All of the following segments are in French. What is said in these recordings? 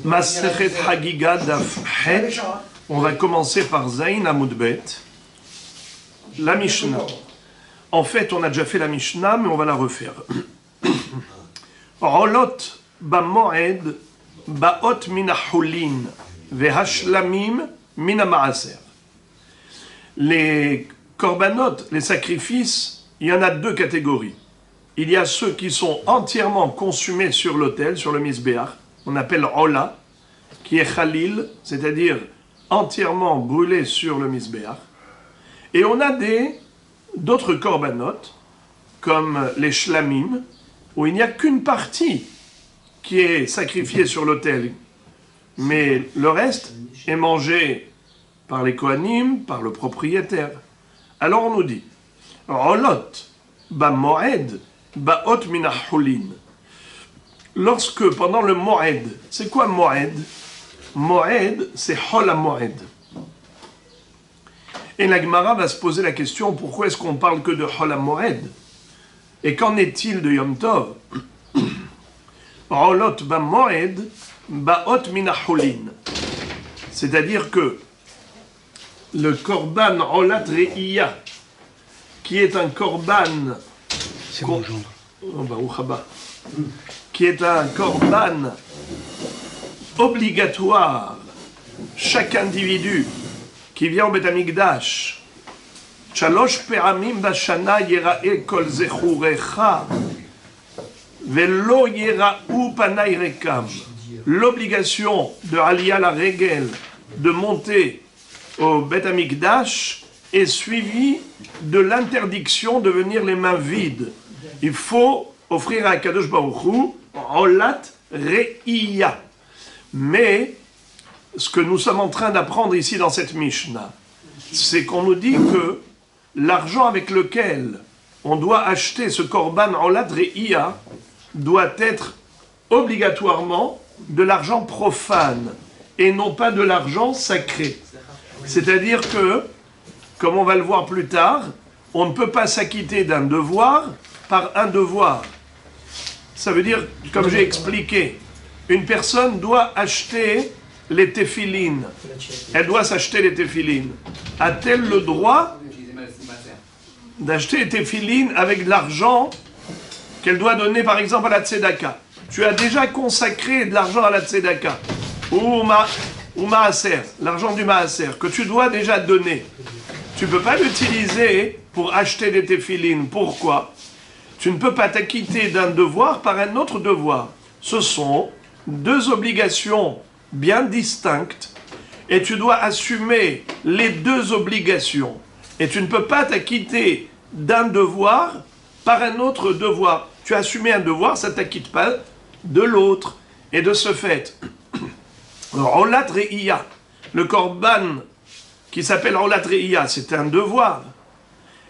Masechet Hagiga Daf Het. On va commencer par Zayin Amud Bet. La Mishnah. En fait, on a déjà fait la Mishnah, mais on va la refaire. Rolot Bamoed Baot Mina Hulin Vehashlamim Mina Maaser. Les korbanot, les sacrifices, il y en a deux catégories. Il y a ceux qui sont entièrement consumés sur l'autel, sur le misbéach, on appelle Ola, qui est Khalil, c'est-à-dire entièrement brûlé sur le misbéach. Et on a d'autres korbanot, comme les shlamim, où il n'y a qu'une partie qui est sacrifiée sur l'autel, mais le reste est mangé par les kohanim, par le propriétaire. Alors on nous dit, Rolot, ba moed, baot mina hulin. Lorsque, pendant le moed, c'est quoi moed? Moed, c'est hol moed. Et la Gemara va se poser la question, pourquoi est-ce qu'on parle que de hol moed? Et qu'en est-il de Yom Tov? Rolot ba moed, baot mina hulin. C'est-à-dire que le korban rolat reiya, qui est un korban, c'est mon gendre, qui est un korban obligatoire, chaque individu qui vient au Beth Amikdash, Shalosh pe'amim bashana yira'e kol zechurecha velo yira'u panay rekam. L'obligation de Aliyah la Regel, de monter au Beth Amikdash, est suivie de l'interdiction de venir les mains vides. Il faut offrir à Kadosh Baruch Hu Rolat Reiya. Mais ce que nous sommes en train d'apprendre ici dans cette Mishnah, c'est qu'on nous dit que l'argent avec lequel on doit acheter ce korban Rolat Reiya doit être obligatoirement de l'argent profane et non pas de l'argent sacré. C'est-à-dire que, comme on va le voir plus tard, on ne peut pas s'acquitter d'un devoir par un devoir. Ça veut dire, comme j'ai expliqué, une personne doit acheter les téphilines. Elle doit s'acheter les téphilines. A-t-elle le droit d'acheter les téphilines avec de l'argent qu'elle doit donner par exemple à la tzedaka? Tu as déjà consacré de l'argent à la tzedaka. Ou maaser, l'argent du maaser, que tu dois déjà donner. Tu ne peux pas l'utiliser pour acheter des téphilines. Pourquoi? Tu ne peux pas t'acquitter d'un devoir par un autre devoir. Ce sont deux obligations bien distinctes et tu dois assumer les deux obligations. Et tu ne peux pas t'acquitter d'un devoir par un autre devoir. Tu as assumé un devoir, ça ne t'acquitte pas de l'autre. Et de ce fait, Rolat Reiya, le korban qui s'appelle Rolat Reiya, c'est un devoir.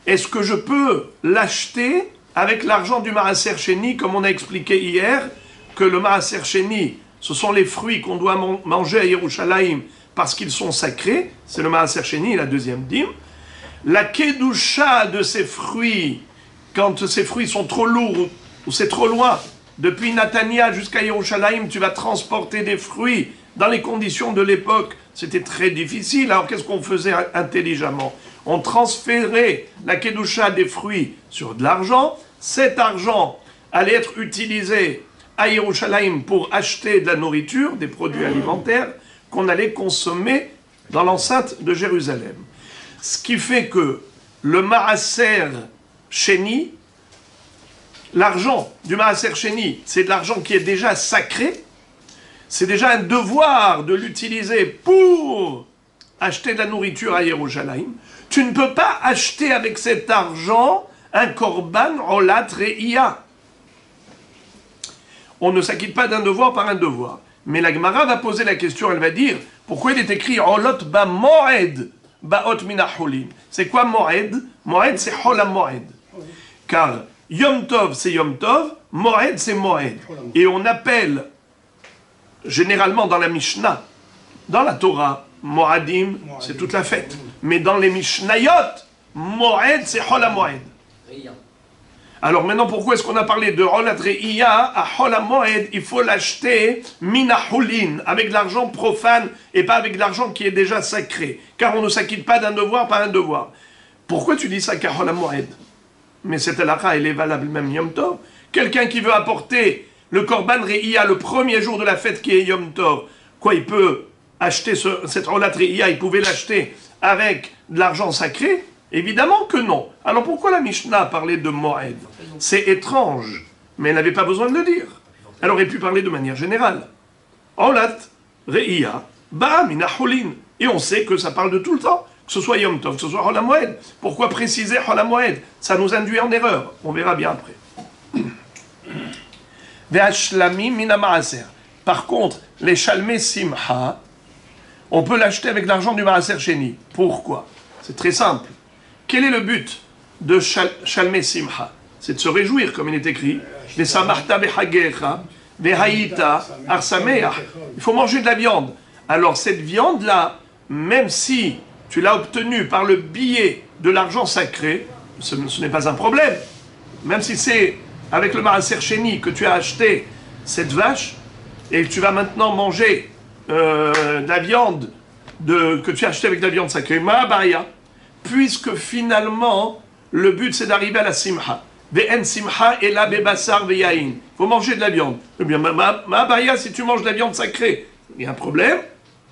Est-ce que je peux l'acheter avec l'argent du Maaser Sheni, comme on a expliqué hier, que le Maaser Sheni, ce sont les fruits qu'on doit manger à Yerushalayim parce qu'ils sont sacrés, c'est le Maaser Sheni, la deuxième dîme. La Kedusha de ces fruits, quand ces fruits sont trop lourds ou c'est trop loin, depuis Natania jusqu'à Yerushalayim, tu vas transporter des fruits dans les conditions de l'époque, c'était très difficile. Alors qu'est-ce qu'on faisait intelligemment? On transférait la Kedusha des fruits sur de l'argent. Cet argent allait être utilisé à Yerushalayim pour acheter de la nourriture, des produits alimentaires qu'on allait consommer dans l'enceinte de Jérusalem. Ce qui fait que le Maaser Sheni, l'argent du Maaser Sheni, c'est de l'argent qui est déjà sacré. C'est déjà un devoir de l'utiliser pour acheter de la nourriture à Yerushalayim. Tu ne peux pas acheter avec cet argent un korban rolat reiya. On ne s'acquitte pas d'un devoir par un devoir. Mais la Gemara va poser la question, elle va dire, pourquoi il est écrit rolot ba moed baot mina hulin? C'est quoi moed? Moed, c'est hol moed. Car Yom Tov, c'est Yom Tov, moed, c'est moed. Et on appelle généralement dans la Mishnah, dans la Torah, Moadim, c'est toute la fête. Mais dans les Mishnayot, Moed, c'est Hol HaMoed. Alors maintenant, pourquoi est-ce qu'on a parlé de Olat Re'iya à Hol HaMoed? Il faut l'acheter Mina Hulin, avec de l'argent profane et pas avec de l'argent qui est déjà sacré. Car on ne s'acquitte pas d'un devoir par un devoir. Pourquoi tu dis ça qu'à Hol HaMoed? Mais cette halakha, elle est valable même Yom Tov. Quelqu'un qui veut apporter le Korban Re'iya le premier jour de la fête qui est Yom Tov, quoi, il peut acheter cette Olat Re'iya, il pouvait l'acheter avec de l'argent sacré? Évidemment que non. Alors pourquoi la Mishnah parlait de Moed? C'est étrange, mais elle n'avait pas besoin de le dire. Elle aurait pu parler de manière générale. Olat Re'iya, Ba Mina Hulin. Et on sait que ça parle de tout le temps, que ce soit Yom Tov, que ce soit Hol HaMoed. Pourquoi préciser Hol HaMoed? Ça nous induit en erreur. On verra bien après. Ve'ashlamim Mina Maaser. Par contre, les Shalmei Simcha, on peut l'acheter avec l'argent du Maaser Sheni. Pourquoi? C'est très simple. Quel est le but de Shalmei Simcha? C'est de se réjouir, comme il est écrit. Ve'samarta bechagecha, ve'haïta arsameach. Il faut manger de la viande. Alors cette viande-là, même si tu l'as obtenue par le biais de l'argent sacré, ce n'est pas un problème. Même si c'est avec le Maaser Sheni que tu as acheté cette vache, et tu vas maintenant manger de la viande que tu as acheté avec de la viande sacrée, Ma'abaya, puisque finalement, le but c'est d'arriver à la simha. Ve'en simha et la bebassar ve'yain. Il faut manger de la viande. Eh bien, Ma'abaya, si tu manges de la viande sacrée, il y a un problème.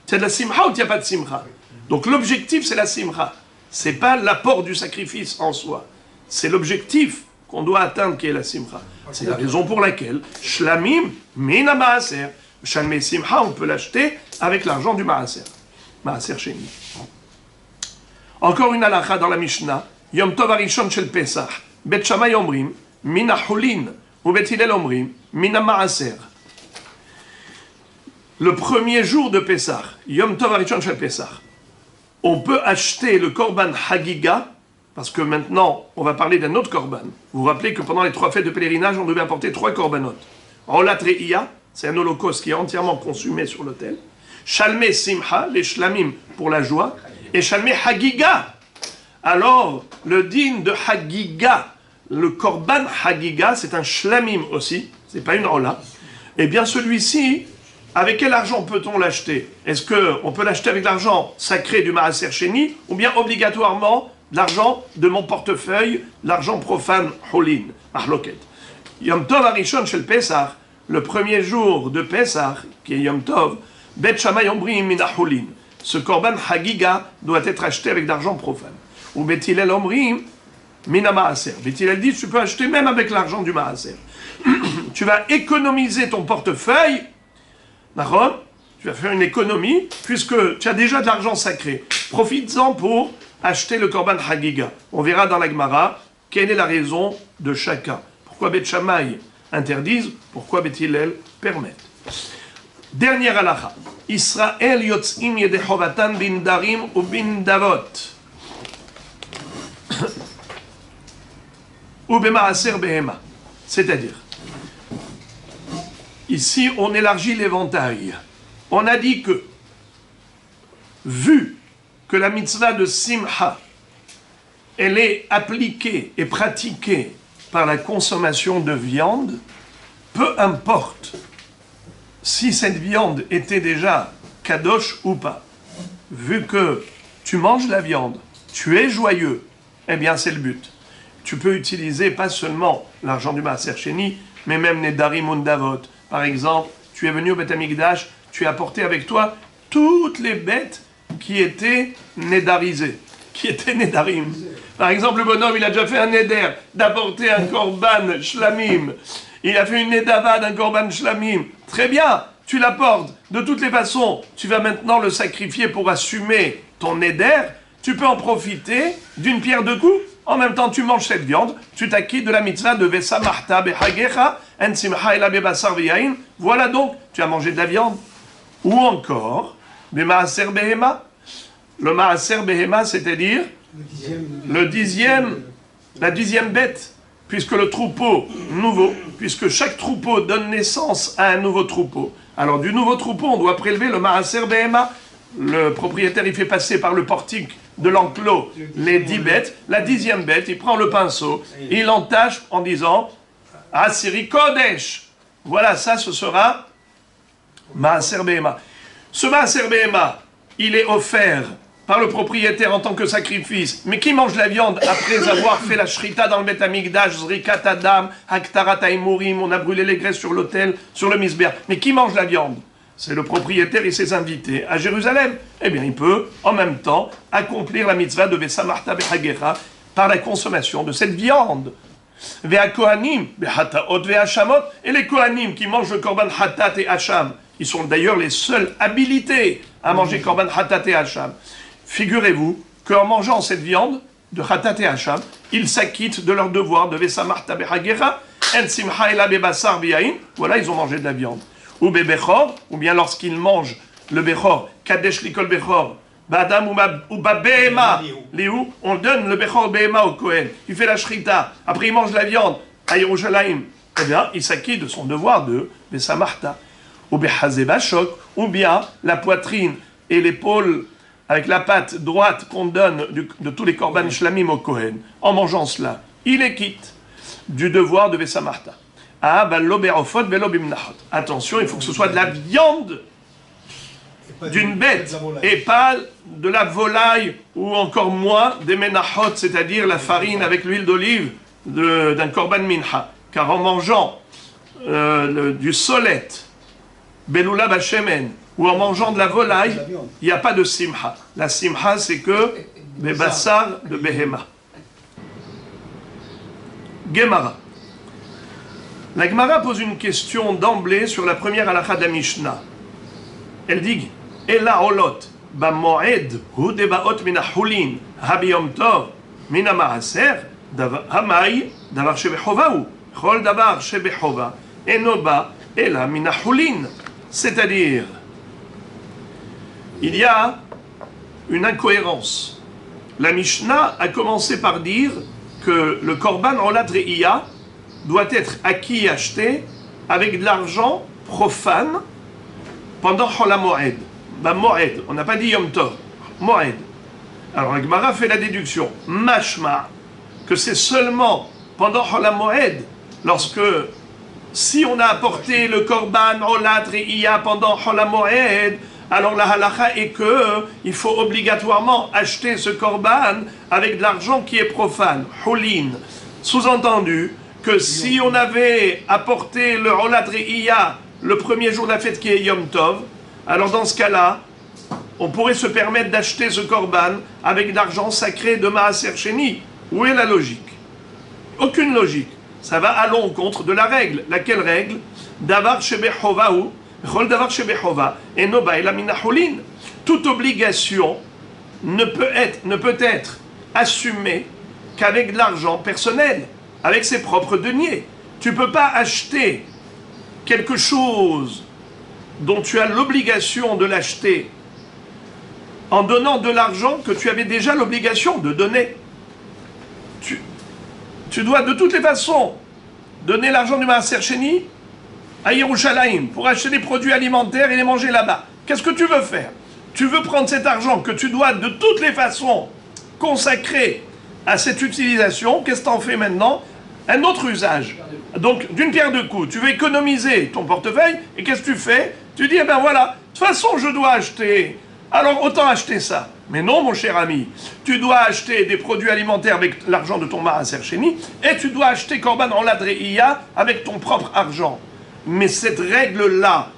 Tu as de la simha ou tu n'as pas de simha? Donc l'objectif c'est la simha. C'est pas l'apport du sacrifice en soi. C'est l'objectif qu'on doit atteindre qui est la simha. C'est la raison pour laquelle shlamim mina maaser. Shalmei simha, on peut l'acheter avec l'argent du maaser. Maaser sheni. Encore une halakha dans la Mishnah. Yom Tov Arishon shel Pesach. Bet Shammai omrim mina hulin. Ou Bet Hillel omrim mina maaser. Le premier jour de Pesach, Yom Tov Arishon shel Pesach, on peut acheter le Korban Hagiga, parce que maintenant, on va parler d'un autre Korban. Vous vous rappelez que pendant les 3 fêtes de pèlerinage, on devait apporter 3 Korbanot. Olat Re'iya, c'est un holocauste qui est entièrement consumé sur l'autel. Shalmei Simcha, les shlamim pour la joie. Et Shalmei Hagiga. Alors, le din de Hagiga, le Korban Hagiga, c'est un shlamim aussi, c'est pas une Ola. Eh bien, celui-ci, avec quel argent peut-on l'acheter? Est-ce qu'on peut l'acheter avec l'argent sacré du Maaser Sheni, ou bien obligatoirement l'argent de mon portefeuille, l'argent profane Holin, Mahloket? Yom Tov Arishon shel Pesach, le premier jour de Pesach, qui est Yom Tov, Bet Shammai omrim mina Holin. Ce Korban Hagiga doit être acheté avec d'argent profane. Ou Bet Hillel omrim mina Maaser. Bet Hillel dit, tu peux acheter même avec l'argent du Maaser. Tu vas économiser ton portefeuille. D'accord? Tu vas faire une économie, puisque tu as déjà de l'argent sacré. Profites-en pour acheter le Korban Hagiga. On verra dans la Gemara quelle est la raison de chacun. Pourquoi Bet Shammai interdisent, pourquoi Bet Hillel permettent. Dernière halakha. Israël yotzim yedechovatan bin darim ou bin davot. Ou bemaaser behema. C'est-à-dire, ici, on élargit l'éventail. On a dit que, vu que la mitzvah de Simcha, elle est appliquée et pratiquée par la consommation de viande, peu importe si cette viande était déjà kadosh ou pas. Vu que tu manges la viande, tu es joyeux, eh bien c'est le but. Tu peux utiliser pas seulement l'argent du Maaser Sheni, mais même les darim und davot. Par exemple, tu es venu au Beth Amikdash, tu as apporté avec toi toutes les bêtes qui étaient nédarisées, qui étaient nédarim. Par exemple, le bonhomme, il a déjà fait un néder d'apporter un korban shlamim. Il a fait une nédava d'un korban shlamim. Très bien, tu l'apportes. De toutes les façons, tu vas maintenant le sacrifier pour assumer ton néder. Tu peux en profiter d'une pierre deux coups. En même temps, tu manges cette viande, tu t'acquittes de la mitzvah de Vesa Marta Behagecha, En Simcha Ela Bebasar V'yain. Voilà donc, tu as mangé de la viande. Ou encore, le Maaser Behema. Le Maaser Behema, c'est-à-dire la dixième bête, puisque le troupeau nouveau, puisque chaque troupeau donne naissance à un nouveau troupeau. Alors, du nouveau troupeau, on doit prélever le Maaser Behema. Le propriétaire, il fait passer par le portique de l'enclos les 10 bêtes, la 10e bête, il prend le pinceau, il entache en disant Asiri Kodesh. Voilà, ça, ce sera Maaser Behema. Ce Maaser Behema, il est offert par le propriétaire en tant que sacrifice. Mais qui mange la viande après avoir fait la shrita dans le Beth Amikdash, Zrikat Adam, Haktarat Ha'imurim, on a brûlé les graisses sur l'autel, sur le misber. Mais qui mange la viande? C'est le propriétaire et ses invités à Jérusalem. Eh bien, il peut, en même temps, accomplir la mitzvah de Vesamarta Behagecha par la consommation de cette viande. Ve'a Kohanim, Behataot Ve'Hashamot, et les Kohanim qui mangent le korban Hatat et Hacham, ils sont d'ailleurs les seuls habilités à manger korban Hatat et Hacham. Figurez-vous qu'en mangeant cette viande de Hatat et Hacham, ils s'acquittent de leur devoir de Vesamarta Behagecha, En Simcha Ela Bebasar V'Yain, voilà, ils ont mangé de la viande. Ou Bebechor, ou bien lorsqu'ils mangent le Bechor, Kadesh Likol Bechor, Badam ou Babehema, Léou, on donne le Bechor Behema au Kohen, il fait la Shrita, après il mange la viande à Yerushalayim, eh bien, il s'acquitte de son devoir de Besamarta. Ou Behazebashok, ou bien la poitrine et l'épaule avec la patte droite qu'on donne de tous les korban shlamim au Kohen. En mangeant cela, il est quitte du devoir de Besamarta. Attention, il faut que ce soit de la viande d'une bête et pas de la volaille ou encore moins des menachot, c'est-à-dire la farine avec l'huile d'olive d'un korban mincha. Car en mangeant du solet, beloula bashemen, ou en mangeant de la volaille, il n'y a pas de simha. La simha, c'est que des bassars de behema. Gemara. La Gemara pose une question d'emblée sur la première halakha de la Mishnah. Elle dit Ela olot ba moed hu debaot min ha'hulin habiyom tov min ha'maaser hamay davar shebechova chol davar shebechova eno ba ela min ha'hulin. C'est-à-dire, il y a une incohérence. La Mishnah a commencé par dire que le korban olat reiya doit être acquis et acheté avec de l'argent profane pendant Chol HaMoed. Moed, on n'a pas dit Yom Tov, Moed. Alors la Gemara fait la déduction, mashma, que c'est seulement pendant Chol HaMoed, lorsque, si on a apporté le korban olat reiya pendant Chol HaMoed, alors la halakha est que il faut obligatoirement acheter ce korban avec de l'argent qui est profane, hulin. Sous-entendu, que si on avait apporté le Olat Reiya le premier jour de la fête qui est Yom Tov, alors dans ce cas-là, on pourrait se permettre d'acheter ce korban avec l'argent sacré de Maaser Sheni. Où est la logique? Aucune logique. Ça va à l'encontre de la règle. Laquelle règle? Davar shebechova ou chol davar shebechova et noba ela min ha'hulin. Toute obligation ne peut être assumée qu'avec de l'argent personnel, avec ses propres deniers. Tu ne peux pas acheter quelque chose dont tu as l'obligation de l'acheter en donnant de l'argent que tu avais déjà l'obligation de donner. Tu dois de toutes les façons donner l'argent du Maaser Sheni à Yerushalayim pour acheter des produits alimentaires et les manger là-bas. Qu'est-ce que tu veux faire? Tu veux prendre cet argent que tu dois de toutes les façons consacrer à cette utilisation. Qu'est-ce que tu en fais maintenant? Un autre usage. Donc, d'une pierre deux coups, tu veux économiser ton portefeuille, et qu'est-ce que tu fais? Tu dis, eh ben voilà, de toute façon, je dois acheter, alors autant acheter ça. Mais non, mon cher ami, tu dois acheter des produits alimentaires avec l'argent de ton Maaser Sheni, et tu dois acheter Korban Olat Reiya avec ton propre argent. Mais cette règle-là,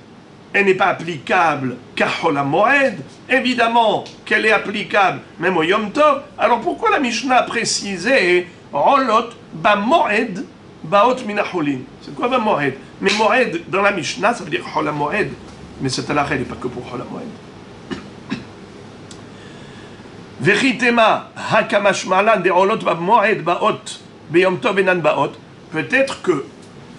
elle n'est pas applicable qu'à Chol HaMoed. Évidemment qu'elle est applicable même au Yom Tov. Alors pourquoi la Mishnah a précisé Rolot ba Moed baot min ha'hulin? C'est quoi ba Moed? Mais Moed dans la Mishnah ça veut dire Chol HaMoed. Mais cette halakha n'est pas que pour Chol HaMoed. Vechitema hakamashmalan de Rolot ba Moed baot beyom tov enan baot. Peut-être que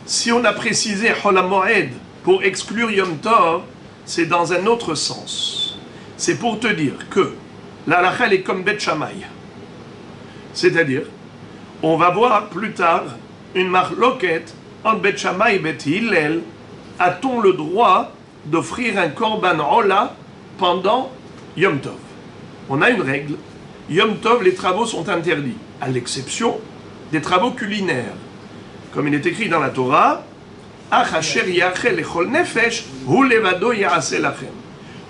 si on a précisé Chol HaMoed pour exclure Yom Tov, c'est dans un autre sens. C'est pour te dire que la halakha est comme Bet Shammai. C'est-à-dire, on va voir plus tard une marloquette entre Bet Shammai et Bet Hillel. A-t-on le droit d'offrir un korban ola pendant Yom Tov? On a une règle Yom Tov, les travaux sont interdits, à l'exception des travaux culinaires. Comme il est écrit dans la Torah,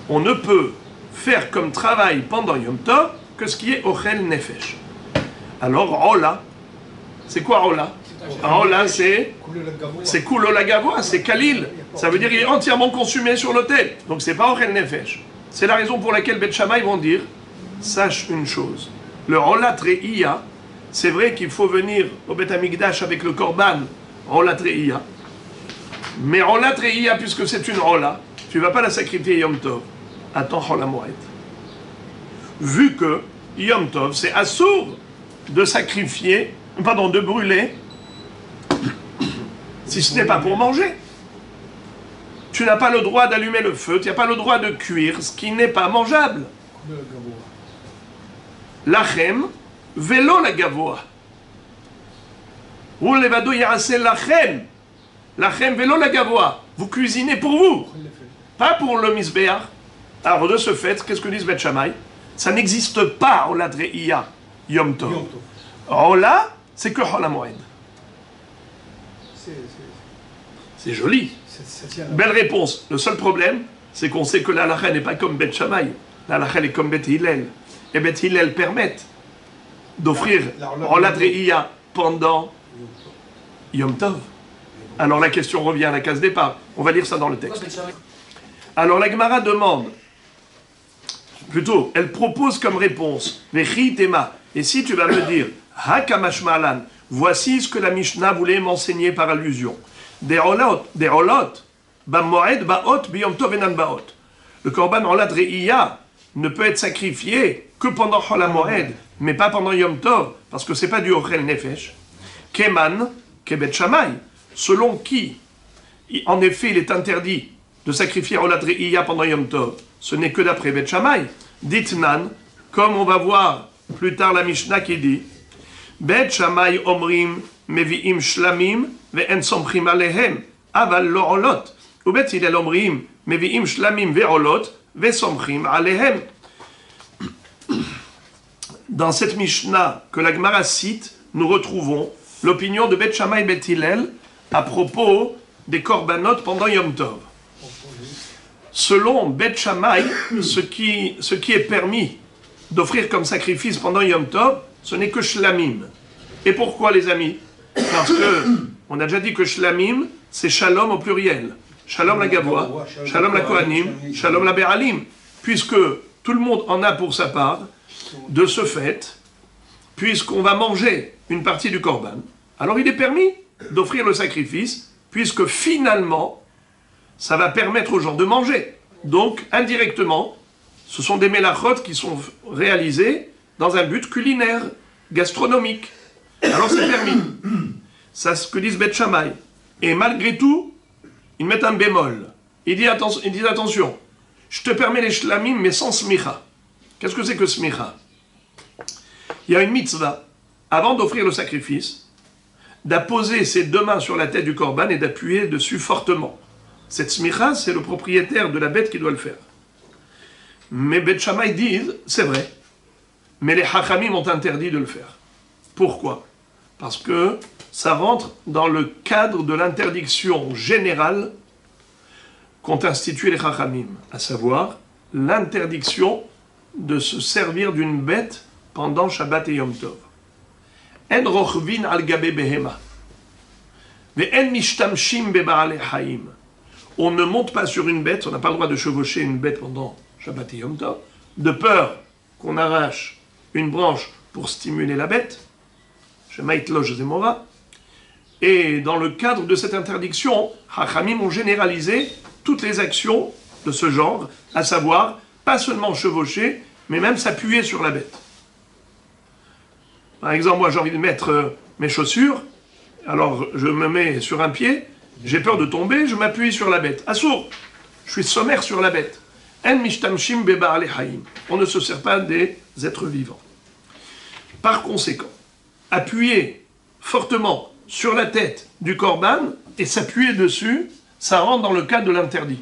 on ne peut faire comme travail pendant Yom Tov que ce qui est Ochel Nefesh. Alors, Ola, c'est quoi Ola? Ola, c'est Kulo la Gavoa, c'est Kalil. Ça veut dire qu'il est entièrement consumé sur l'autel. Donc, c'est pas Ochel Nefesh. C'est la raison pour laquelle Bet Shammai vont dire, sache une chose, le Olat Re'iya, c'est vrai qu'il faut venir au Bet Hamikdash avec le Korban, Olat Re'iya. Mais Olat Re'iya, puisque c'est une Ola, tu ne vas pas la sacrifier Yom Tov. Attends Chol HaMoed. Vu que Yom Tov, c'est assourd de sacrifier, pardon, de brûler, si ce n'est pas pour manger. Tu n'as pas le droit d'allumer le feu, tu n'as pas le droit de cuire ce qui n'est pas mangeable. Lachem, vélo la gavoa. Ou levado yarase lachem. Lachem, vélo la gavoa. Vous cuisinez pour vous, pas pour le misbéach. Alors de ce fait, qu'est-ce que disent Bet Shammai? Ça n'existe pas au ladreïa Yom Tov. Ola, c'est que Chol HaMoed. C'est joli. Belle réponse. Le seul problème, c'est qu'on sait que la halakha n'est pas comme Bet Shammai. La halakha est comme Bet Hillel. Et Bet Hillel permettent d'offrir Olat Re'iya pendant Yom Tov. Alors la question revient à la case départ. On va lire ça dans le texte. Alors la Gemara demande, plutôt, elle propose comme réponse, Vechi Tema. Et si tu vas me dire, Hakamashmalan, voici ce que la Mishnah voulait m'enseigner par allusion. Des olot, Bamoed, Baot, Biyom Tov, Enan Baot. Le Korban Olat Re'iya ne peut être sacrifié que pendant Chol HaMoed, mais pas pendant Yom Tov, parce que c'est pas du Ochel Nefesh. Keman, Kebet Shammai, selon qui, en effet, il est interdit de sacrifier Olat Re'iya pendant Yom Tov. Ce n'est que d'après Bet Shammai. Ditnan, comme on va voir plus tard la Mishnah qui dit, Bet Shammai omrim mevi'im shlamim ve'en somchim alehem, aval lo olot. Ou Bet Hillel omrim mevi'im shlamim ve'olot ve'somchim alehem. Dans cette Mishnah que la Gemara cite, nous retrouvons l'opinion de Bet Shammai et Bet Hillel à propos des korbanot pendant Yom Tov. Selon Bet Shammai, ce qui est permis d'offrir comme sacrifice pendant Yom Tov, ce n'est que shlamim. Et pourquoi, les amis? Parce que on a déjà dit que shlamim, c'est shalom au pluriel. Shalom la gavoa, shalom la kohanim, shalom la be'alim. Puisque tout le monde en a pour sa part, de ce fait, puisqu'on va manger une partie du korban, alors il est permis d'offrir le sacrifice, puisque finalement, ça va permettre aux gens de manger. Donc, indirectement, ce sont des mélachot qui sont réalisés dans un but culinaire, gastronomique. Alors c'est permis. C'est ce que disent Bet Shammai. Et malgré tout, ils mettent un bémol. Ils disent attention, je te permets les shlamim, mais sans smicha. Qu'est-ce que c'est que smicha? Il y a une mitzvah, avant d'offrir le sacrifice, d'apposer ses deux mains sur la tête du korban et d'appuyer dessus fortement. Cette smicha, c'est le propriétaire de la bête qui doit le faire. Mais Bet Shammai disent, c'est vrai, mais les hachamim ont interdit de le faire. Pourquoi? Parce que ça rentre dans le cadre de l'interdiction générale qu'ont institué les hachamim, à savoir l'interdiction de se servir d'une bête pendant Shabbat et Yom Tov. En rochvin al gabe behema, ve'en mishtamshim beba'alei haim. On ne monte pas sur une bête, on n'a pas le droit de chevaucher une bête pendant Shabbat et Yom Tov, de peur qu'on arrache une branche pour stimuler la bête, Shemait lo zemora. Et dans le cadre de cette interdiction, Hachamim ont généralisé toutes les actions de ce genre, à savoir, pas seulement chevaucher, mais même s'appuyer sur la bête. Par exemple, moi j'ai envie de mettre mes chaussures, alors je me mets sur un pied, j'ai peur de tomber, je m'appuie sur la bête. Assourd, je suis sommaire sur la bête. En mishtamshim beba'alei haim. On ne se sert pas des êtres vivants. Par conséquent, appuyer fortement sur la tête du korban et s'appuyer dessus, ça rentre dans le cadre de l'interdit.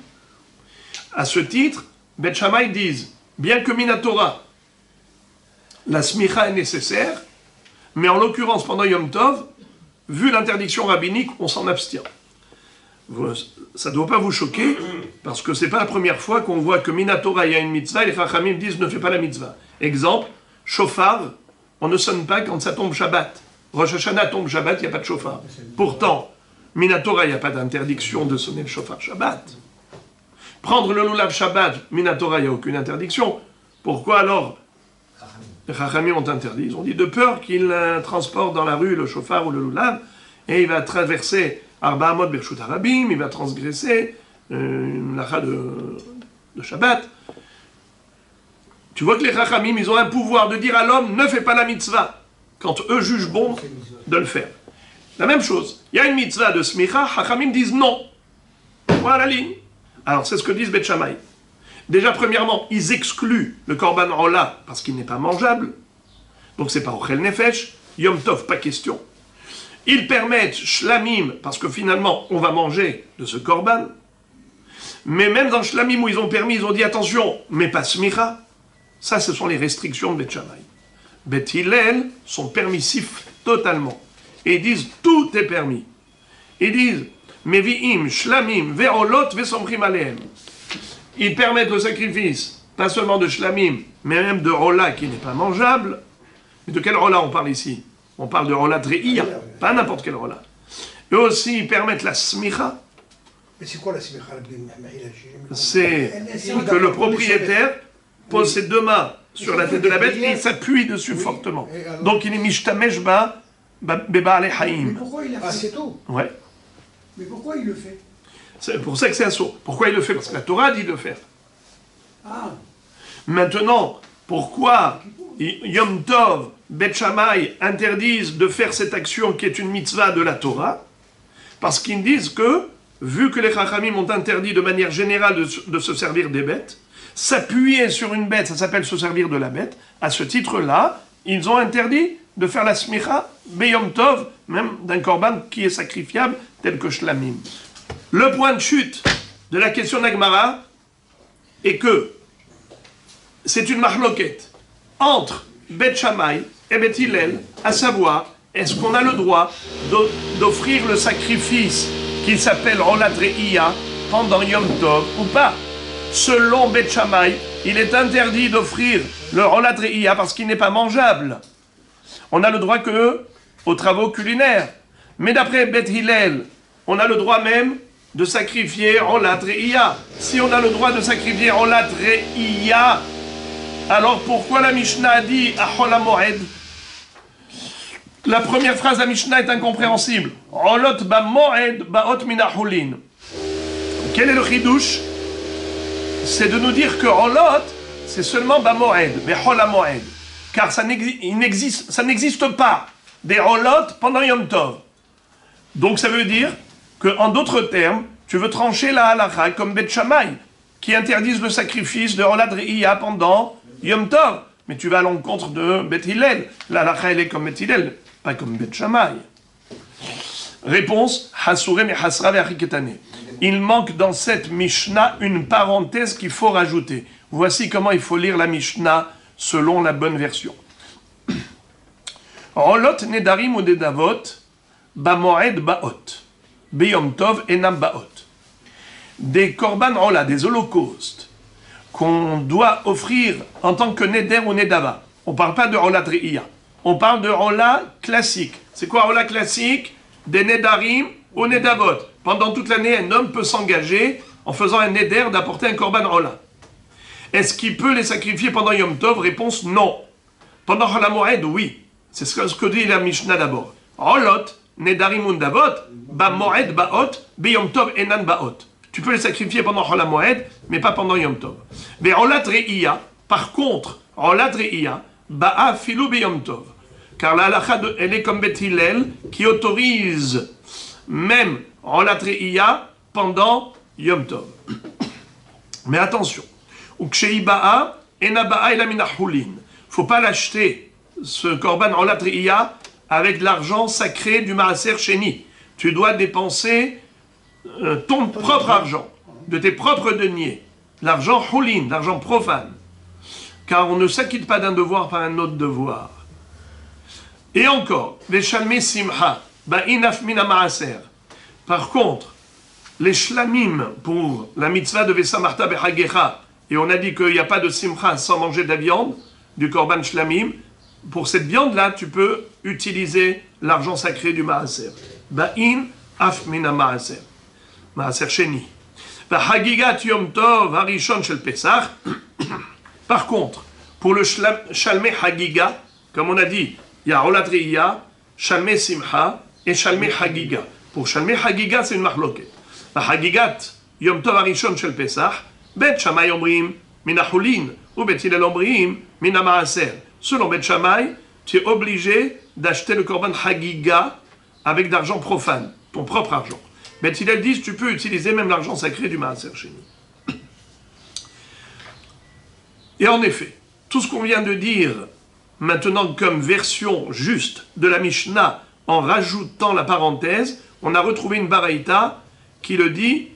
À ce titre, Bet Shammai disent, bien que Minatora, la smicha est nécessaire, mais en l'occurrence, pendant Yom Tov, vu l'interdiction rabbinique, on s'en abstient. Ça ne doit pas vous choquer, parce que ce n'est pas la première fois qu'on voit que Minatora, il y a une mitzvah, et les Chachamim disent ne fais pas la mitzvah. Exemple, shofar, on ne sonne pas quand ça tombe Shabbat. Rosh Hashanah tombe Shabbat, il n'y a pas de shofar. Pourtant, Minatora, il n'y a pas d'interdiction de sonner le shofar Shabbat. Prendre le lulav Shabbat, Minatora, il n'y a aucune interdiction. Pourquoi alors les Chachamim ont interdit? Ils ont dit de peur qu'il transporte dans la rue le shofar ou le lulav, et il va traverser Arba Amot Bershut Harabim, il va transgresser une lacha de Shabbat. Tu vois que les Chachamim, ils ont un pouvoir de dire à l'homme ne fais pas la mitzvah, quand eux jugent bon de le faire. La même chose, il y a une mitzvah de smicha, Chachamim disent non. Voilà la ligne. Alors c'est ce que disent Beth Shammai. Déjà, premièrement, ils excluent le korban ola parce qu'il n'est pas mangeable. Donc c'est pas ochel nefesh. Yom Tov, pas question. Ils permettent shlamim parce que finalement, on va manger de ce korban. Mais même dans shlamim où ils ont permis, ils ont dit attention, mais pas smicha. Ça, ce sont les restrictions de Beth Shammai. Beth Hillel sont permissifs totalement. Et ils disent tout est permis. Ils disent mevi'im, shlamim, ve'olot, ve'somchim alehem. Ils permettent le sacrifice, pas seulement de shlamim, mais même de rola qui n'est pas mangeable. Mais de quel rola on parle ici? On parle de rola tre'iyah, pas n'importe quel rola. Eux aussi, ils permettent la smicha. Mais c'est quoi la smicha? C'est que le propriétaire pose ses deux mains sur la tête de la bête et il s'appuie dessus fortement. Donc il est mishtamesh ba beba'alei haim. Mais pourquoi il a fait? Ah, c'est tout. Ouais. Mais pourquoi il le fait? C'est pour ça que c'est un saut. Pourquoi il le fait? Parce que la Torah dit de le faire. Ah. Maintenant, pourquoi Yom Tov, Beth Shammai interdisent de faire cette action qui est une mitzvah de la Torah? Parce qu'ils disent que, vu que les Chachamim ont interdit de manière générale de se servir des bêtes, s'appuyer sur une bête, ça s'appelle se servir de la bête, à ce titre-là, ils ont interdit de faire la smicha, Beyom Tov, même d'un korban qui est sacrifiable, tel que shlamim. Le point de chute de la question d'Agmara est que c'est une marloquette entre Beth Shammai et Beth Hillel, à savoir, est-ce qu'on a le droit d'offrir le sacrifice qui s'appelle Rolat Re'iyah pendant Yom Tov ou pas? Selon Beth Shammai, il est interdit d'offrir le Rolat Re'iyah parce qu'il n'est pas mangeable. On a le droit que aux travaux culinaires. Mais d'après Beth Hillel, on a le droit même de sacrifier Rolat Re'iyah. Si on a le droit de sacrifier Rolat Re'iyah, alors pourquoi la Mishnah a dit Achol HaMoed? La première phrase de la Mishnah est incompréhensible. Rolot ba moed baot min ha'chulin. Quel est le chidouche? C'est de nous dire que Rolot, c'est seulement ba moed, Chol HaMoed. Car ça n'existe pas des Rolot pendant Yom Tov. Donc ça veut dire qu'en d'autres termes, tu veux trancher la halakha comme Beth Shammai, qui interdisent le sacrifice de Rolat Re'iyah pendant Yom Tov. Mais tu vas à l'encontre de Beth Hillel. La halakha, elle est comme Beth Hillel, pas comme Beth Shammai. Réponse, Hasurem et Hasra ve'achiketane. Il manque dans cette Mishnah une parenthèse qu'il faut rajouter. Voici comment il faut lire la Mishnah selon la bonne version. Rolot nedarim ou nedavot, bamoed baot, beyom tov enam baot. Des korban rola, des holocaustes, qu'on doit offrir en tant que neder ou nedava. On ne parle pas de rola re'iyah. On parle de rola classique. C'est quoi rola classique? Des nedarim ou nedavot. Pendant toute l'année, un homme peut s'engager en faisant un neder d'apporter un korban rola. Est-ce qu'il peut les sacrifier pendant Yom Tov? Réponse non. Pendant Chol HaMoed, oui. C'est ce que dit la Mishnah d'abord. Rolot, nedarim undavot, ba moed baot, be Yom Tov enan baot. Tu peux les sacrifier pendant Chol HaMoed, mais pas pendant Yom Tov. Mais Rolat Re'iyah, par contre, Rolat Re'iyah, ba'a filou be Yom Tov. Car la halakha, elle est comme Beth Hillel, qui autorise même Rolat Re'iyah pendant Yom Tov. Mais attention. Ou kshe'i ba'a, ena ba'a ela min ha'chulin. Faut pas l'acheter, ce korban Rolat Re'iyah, avec l'argent sacré du Maaser Sheni. Tu dois dépenser ton propre argent, de tes propres deniers. L'argent choulin, l'argent profane. car on ne s'acquitte pas d'un devoir par un autre devoir. Et encore, Veshalme Simcha, Ba'inaf Mina Maaser. Par contre, les shlamim pour la mitzvah de Vesamarta Bechagecha, et on a dit qu'il n'y a pas de simcha sans manger de la viande, du korban shlamim, pour cette viande-là, tu peux utiliser l'argent sacré du maaser. Ba'in af mina maaser. Maaser sheni. Hagigat yom tov harishon shel Pesach. Par contre, pour le shalmei hagiga, comme on a dit, il y a olat riya, shalmei simcha et shalmei hagiga. Pour shalmei hagiga, c'est une mahloket. Hagigat yom tov harishon shel Pesach, bet shamay omrim mina hulin, ou bet hillel omrim mina maaser. Selon Bet Shammai, tu es obligé d'acheter le korban hagiga avec d'argent profane, ton propre argent. Bet Hillel dit tu peux utiliser même l'argent sacré du maaser sheni. Et en effet, tout ce qu'on vient de dire maintenant comme version juste de la Mishnah, en rajoutant la parenthèse, on a retrouvé une baraïta qui le dit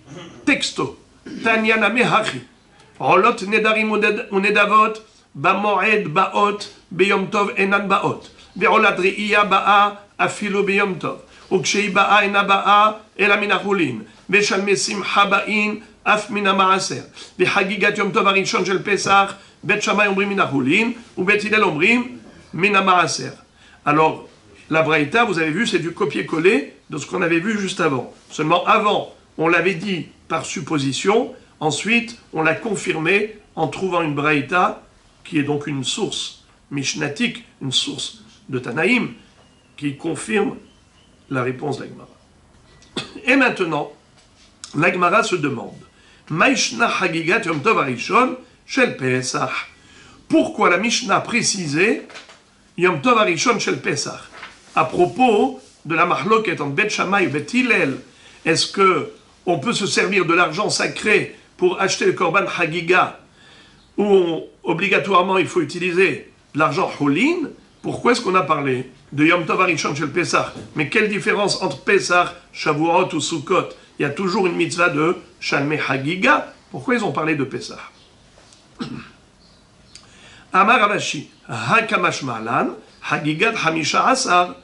texto. Tanya name hachi. Rolot nedarim unedavot. Bamoed baot, beyom tov enan baot. Ve'olat ri'iya ba'a, afilo beyom tov. Ukshei ba'a ena ba'a, ela min achulin. Ve'shalme simcha ba'in, af min ha'ma'aser. Ve'hagigat yom tov harishon shel Pesach, bet Shammai omrim min achulin, ou bet Hillel omrim min ha'ma'aser. Alors, la braïta, vous avez vu, c'est du copier-coller de ce qu'on avait vu juste avant. Seulement, avant, on l'avait dit par supposition, ensuite, on l'a confirmé en trouvant une braïta qui est donc une source mishnatique, une source de Tanaïm, qui confirme la réponse d'Agmara. Et maintenant, l'Agmara se demande, Maishna Hagigat Yom Tov Harishon Shel Pesach. Pourquoi la Mishnah a précisé Yom Tov Harishon Shel Pesach? À propos de la mahloket entre Bet Shammai et Bet Hillel, est-ce que on peut se servir de l'argent sacré pour acheter le korban Hagiga, où obligatoirement il faut utiliser de l'argent Holin? Pourquoi est-ce qu'on a parlé de Yom Tov Harishon Shel Pesach? Mais quelle différence entre Pesach, Shavuot ou Sukkot? Il y a toujours une mitzvah de Shalmei Hagiga. Pourquoi ils ont parlé de Pesach? Amar Ravashi, Hakamash Malan, Hagigat Hamisha Asar,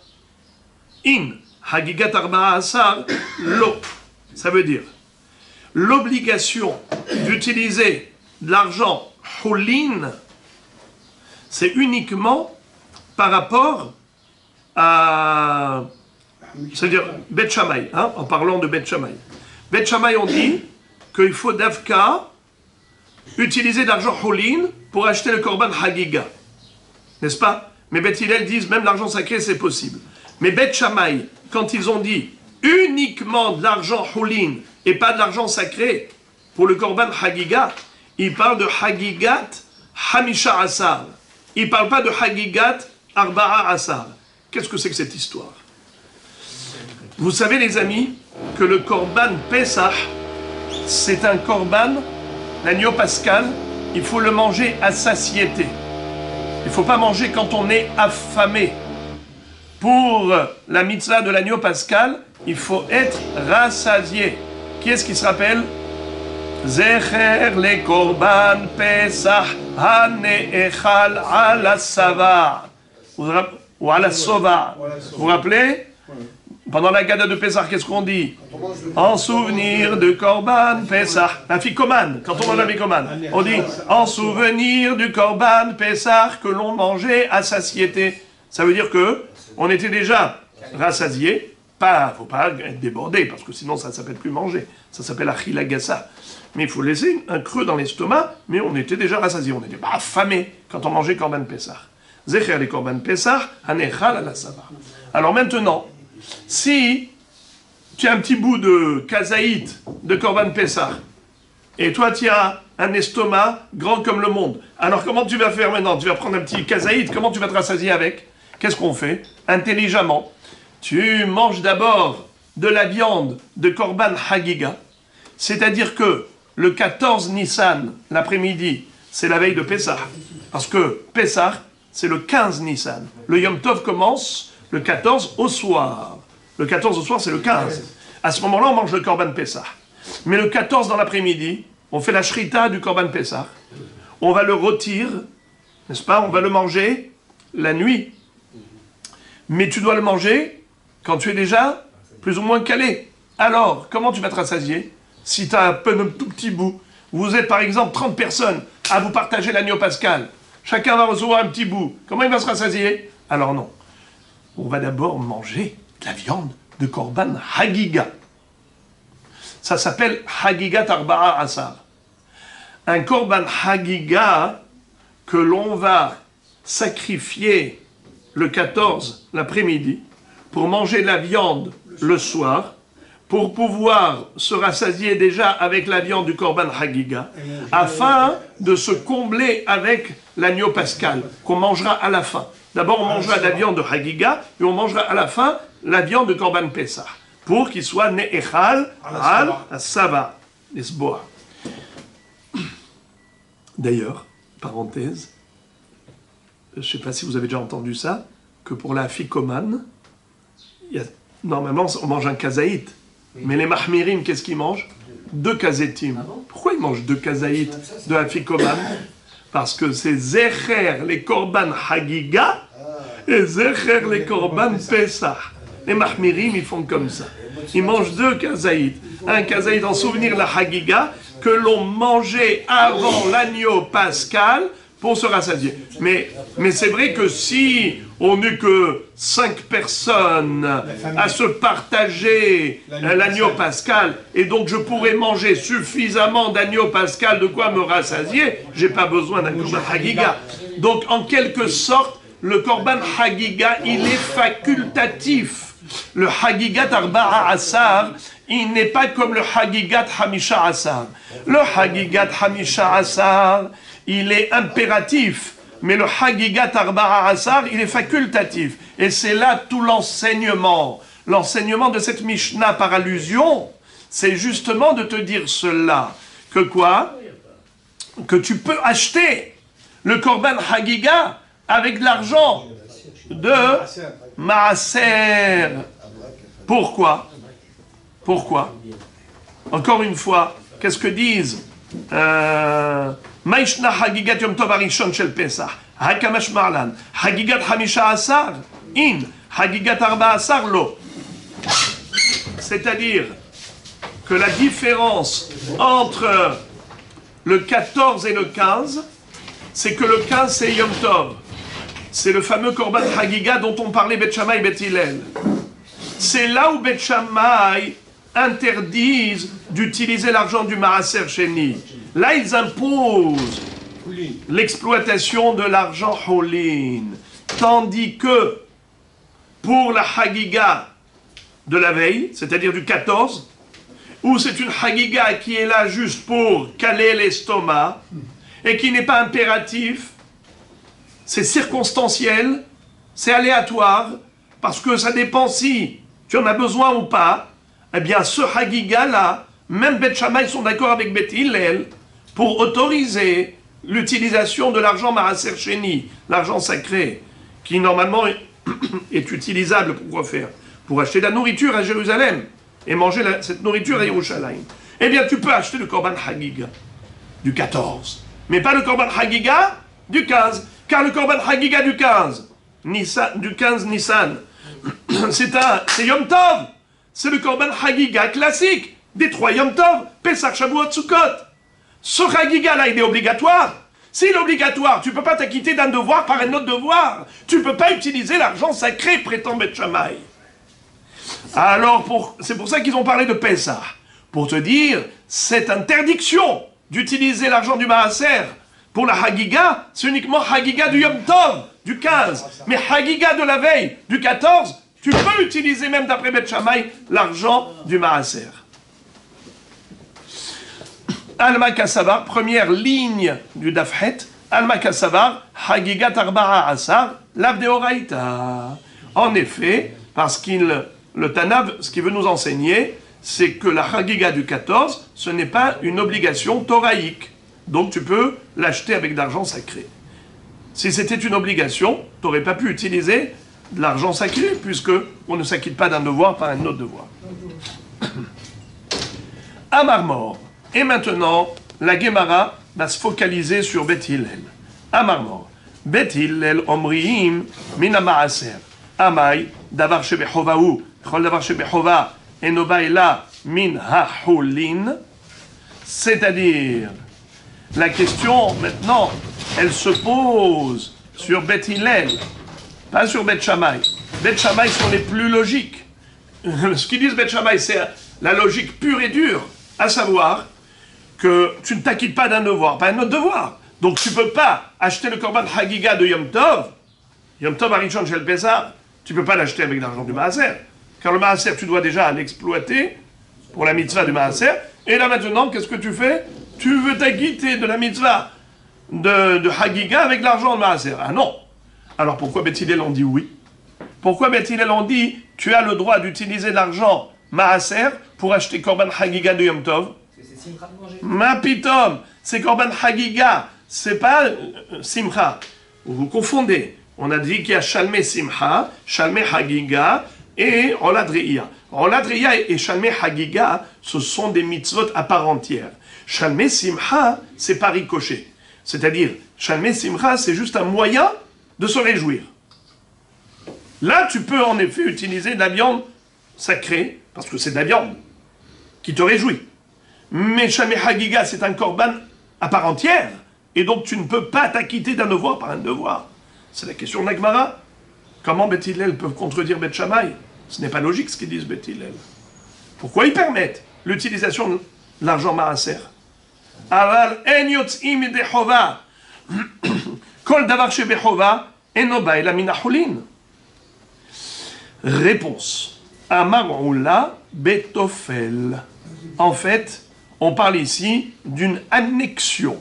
In, Hagigat Arba'a Asar, Lo. Ça veut dire l'obligation d'utiliser de l'argent Holin, c'est uniquement par rapport à, c'est-à-dire Bet Shammai, hein, en parlant de Bet Shammai. Bet Shammai, on dit qu'il faut d'Avka utiliser de l'argent Holin pour acheter le korban Hagiga, n'est-ce pas? Mais Bet Hillel disent même l'argent sacré c'est possible. Mais Bet Shammai, quand ils ont dit uniquement de l'argent Holin et pas de l'argent sacré pour le korban Hagiga, ils parlent de Hagigat Hamisha Asar. Ils ne parlent pas de Hagigat Arba'a Asar. Qu'est-ce que c'est que cette histoire? Vous savez les amis que le korban Pesach, c'est un korban, l'agneau pascal, il faut le manger à satiété. Il ne faut pas manger quand on est affamé. Pour la mitzvah de l'agneau pascal, il faut être rassasié. Qui est-ce qui se rappelle? Zecher le korban Pesach hane'echal ala sava ou ala sova. Vous vous rappelez? Pendant la gada de Pesach, qu'est-ce qu'on dit? En souvenir de korban Pesach. Un fikoman, quand on mange un fikoman, on dit en souvenir du korban Pesach que l'on mangeait à satiété. Ça veut dire que on était déjà rassasié. Faut pas être débordé, parce que sinon ça ne s'appelle plus manger. Ça s'appelle achilagassa. Mais il faut laisser un creux dans l'estomac, mais on était déjà rassasié. On n'était pas affamé quand on mangeait korban Pesach. Zecher les korban Pesach, hanechal ala sava. Alors maintenant, si tu as un petit bout de kazaït de korban Pesach, et toi tu as un estomac grand comme le monde, alors comment tu vas faire maintenant? Tu vas prendre un petit kazaït, comment tu vas te rassasier avec? Qu'est-ce qu'on fait? Intelligemment. Tu manges d'abord de la viande de korban Hagiga, c'est-à-dire que le 14 Nissan, l'après-midi, c'est la veille de Pessah. Parce que Pessah, c'est le 15 Nissan. Le Yom Tov commence le 14 au soir. Le 14 au soir, c'est le 15. À ce moment-là, on mange le korban Pessah. Mais le 14 dans l'après-midi, on fait la shrita du korban Pessah. On va le rôtir n'est-ce pas? On va le manger la nuit. Mais tu dois le manger quand tu es déjà plus ou moins calé. Alors, comment tu vas te rassasier? Si tu as un tout petit bout, vous êtes par exemple 30 personnes à vous partager l'agneau pascal, chacun va recevoir un petit bout, comment il va se rassasier? Alors non, on va d'abord manger de la viande de korban hagiga. Ça s'appelle hagigat arba'a asar. Un korban hagiga que l'on va sacrifier le 14 l'après-midi pour manger de la viande le soir, pour pouvoir se rassasier déjà avec la viande du korban hagiga, afin de se combler avec l'agneau pascal, qu'on mangera à la fin. D'abord, on mangera de la viande de hagiga, et on mangera à la fin la viande de korban pesach, pour qu'il soit ne'echal al sava, l'esboa. D'ailleurs, parenthèse, je ne sais pas si vous avez déjà entendu ça, que pour la afikoman, normalement on mange un kazaït, mais les mahmirim, qu'est-ce qu'ils mangent? 2 kazetim. Pourquoi ils mangent 2 kazaït de afikoman? Parce que c'est zecher les korban hagiga et zecher les korban pesach. Les mahmirim, ils font comme ça. Ils mangent 2 kazaït. Un kazaït en souvenir de la hagiga que l'on mangeait avant l'agneau pascal pour se rassasier. Mais c'est vrai que si on n'eut que 5 personnes à se partager l'agneau pascal, et donc je pourrais manger suffisamment d'agneau pascal de quoi me rassasier, j'ai pas besoin d'un korban hagiga. Donc en quelque sorte, le korban hagiga, il est facultatif. Le hagigat arba'a asar, il n'est pas comme le hagigat hamisha asar. Le hagigat hamisha asar, il est impératif, mais le hagigat arba'a asar, il est facultatif. Et c'est là tout l'enseignement. L'enseignement de cette Mishnah par allusion, c'est justement de te dire cela. Que quoi? Que tu peux acheter le korban hagiga avec de l'argent de maaser. Pourquoi? Pourquoi? Encore une fois, qu'est-ce que disent Maishna Hagigat Yom Tov Arishon Shel Pesach Hakamash Marlan Hagigat Hamisha Asar In Hagigat Arba Asar Lo. C'est-à-dire que la différence entre le 14 et le 15, c'est que le 15 c'est Yom Tov. C'est le fameux Korban Hagiga dont on parlait Bet Shammai et Bet Hillel. C'est là où Bet Shammai interdisent d'utiliser l'argent du Maaser Sheni. Là, ils imposent l'exploitation de l'argent Holin. Tandis que pour la Hagiga de la veille, c'est-à-dire du 14, où c'est une Hagiga qui est là juste pour caler l'estomac et qui n'est pas impératif, c'est circonstanciel, c'est aléatoire, parce que ça dépend si tu en as besoin ou pas. Eh bien, ce Hagiga-là, même Bet Shammai sont d'accord avec Bet Hillel pour autoriser l'utilisation de l'argent Maaser Sheni, l'argent sacré, qui normalement est utilisable pour quoi faire? Pour acheter de la nourriture à Jérusalem et manger cette nourriture à Yerushalayim. Eh bien, tu peux acheter le Korban Hagiga du 14, mais pas le Korban Hagiga du 15. Car le Korban Hagiga du 15 Nissan, c'est Yom Tov. C'est le Korban Hagiga classique des 3 Yom Tov, Pesach, Shavuot, Sukkot. Ce Hagiga-là, il est obligatoire. S'il est obligatoire, tu ne peux pas t'acquitter d'un devoir par un autre devoir. Tu ne peux pas utiliser l'argent sacré, prétend Bet Shammai. Alors, c'est pour ça qu'ils ont parlé de Pesach. Pour te dire, cette interdiction d'utiliser l'argent du Maaser pour la Hagiga, c'est uniquement Hagiga du Yom Tov, du 15. Mais Hagiga de la veille, du 14, tu peux utiliser, même d'après Bet Shammai, l'argent du Maaser. Alma Kassavar, première ligne du Dafhet, Alma Kassavar, Hagigat Arba'a Asar, Lav Deoraita. En effet, parce le Tanav, ce qu'il veut nous enseigner, c'est que la Hagiga du 14, ce n'est pas une obligation thoraïque. Donc tu peux l'acheter avec de l'argent sacré. Si c'était une obligation, tu n'aurais pas pu utiliser de l'argent sacré, puisque on ne s'acquitte pas d'un devoir par un autre devoir. Amar Mor. Et maintenant, la Gemara va se focaliser sur Bet Hillel. Amar Mor. Bet Hillel omriim min hamaaser. Amai, davar shebechova hu, chol davar shebechova, enoba ela min hachulin. C'est-à-dire, la question maintenant, elle se pose sur Bet Hillel, pas sur Bet Shammai. Bet Shammai sont les plus logiques. Ce qu'ils disent Bet Shammai, c'est la logique pure et dure, à savoir que tu ne t'acquittes pas d'un devoir, pas un autre devoir. Donc tu ne peux pas acheter le Korban Hagiga de Yom Tov Arishon Shel Pesach, tu ne peux pas l'acheter avec l'argent du Maaser. Car le Maaser, tu dois déjà l'exploiter pour la mitzvah du Maaser. Et là maintenant, qu'est-ce que tu fais? Tu veux t'acquitter de la mitzvah de Hagiga avec l'argent du Maaser. Ah non. Alors pourquoi Bet Hillel ont dit oui? Pourquoi Bet Hillel ont dit tu as le droit d'utiliser l'argent Maaser pour acheter Korban Hagiga de Yom Tov? Ma pitom, c'est Korban Hagiga, c'est pas Simcha. Vous confondez. On a dit qu'il y a Shalmei Simcha, Shalmei Hagiga et Olad Re'ia. Olad Re'ia et Shalmei Hagiga, ce sont des mitzvot à part entière. Shalmei Simcha, c'est pas ricochet. C'est-à-dire, Shalmei Simcha, c'est juste un moyen de se réjouir. Là, tu peux en effet utiliser de la viande sacrée, parce que c'est de la viande qui te réjouit. Mais Shalmei Hagiga, c'est un korban à part entière, et donc tu ne peux pas t'acquitter d'un devoir par un devoir. C'est la question de la Gemara. Comment Bet Hillel peuvent contredire Bet Shammai? Ce n'est pas logique ce qu'ils disent Bet Hillel. Pourquoi ils permettent l'utilisation de l'argent Maaser? Aval en yotzim midechova, kol davar shebechova, eno ba'ela min hachulin. Réponse. Amarula betofel. En fait, on parle ici d'une annexion.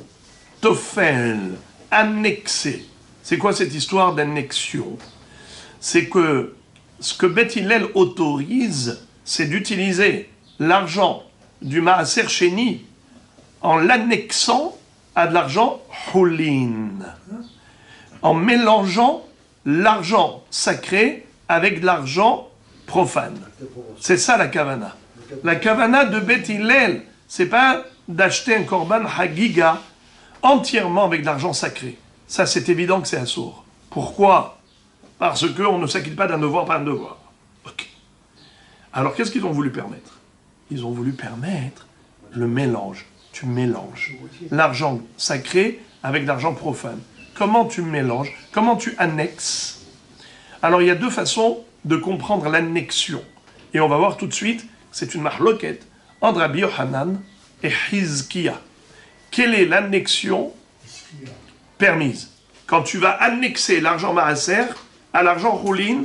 Tofel, annexé. C'est quoi cette histoire d'annexion? C'est que ce que Bet Hillel autorise, c'est d'utiliser l'argent du Maaser Sheni en l'annexant à de l'argent Hulin, en mélangeant l'argent sacré avec de l'argent profane. C'est ça la kavana. La kavana de Bet Hillel, c'est pas d'acheter un korban hagiga entièrement avec de l'argent sacré. Ça, c'est évident que c'est assourd. Pourquoi? Parce qu'on ne s'acquitte pas d'un devoir par un devoir. Ok. Alors, qu'est-ce qu'ils ont voulu permettre? Ils ont voulu permettre le mélange. Tu mélanges l'argent sacré avec l'argent profane. Comment tu mélanges? Comment tu annexes? Alors, il y a deux façons de comprendre l'annexion. Et on va voir tout de suite, c'est une mahloket entre Rabbi Yochanan et Hizkiya. Quelle est l'annexion permise? Quand tu vas annexer l'argent Maaser à l'argent Hulin,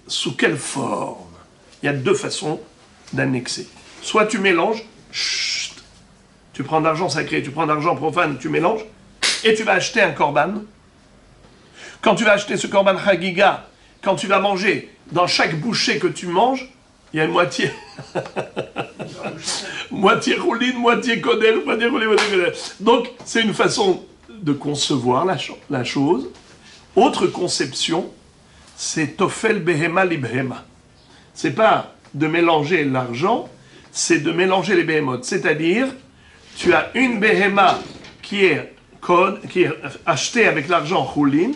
sous quelle forme? Il y a deux façons d'annexer. Soit tu mélanges, tu prends de l'argent sacré, tu prends de l'argent profane, tu mélanges, et tu vas acheter un korban. Quand tu vas acheter ce korban Hagiga, quand tu vas manger, dans chaque bouchée que tu manges, il y a une moitié. Moitié Hulin, moitié Kodesh, moitié Hulin, moitié Kodesh. Donc, c'est une façon de concevoir la chose. Autre conception, c'est Tofel Behema Libhema. C'est pas de mélanger l'argent, c'est de mélanger les behemoths. C'est-à-dire, tu as une behema qui est achetée avec l'argent Hulin,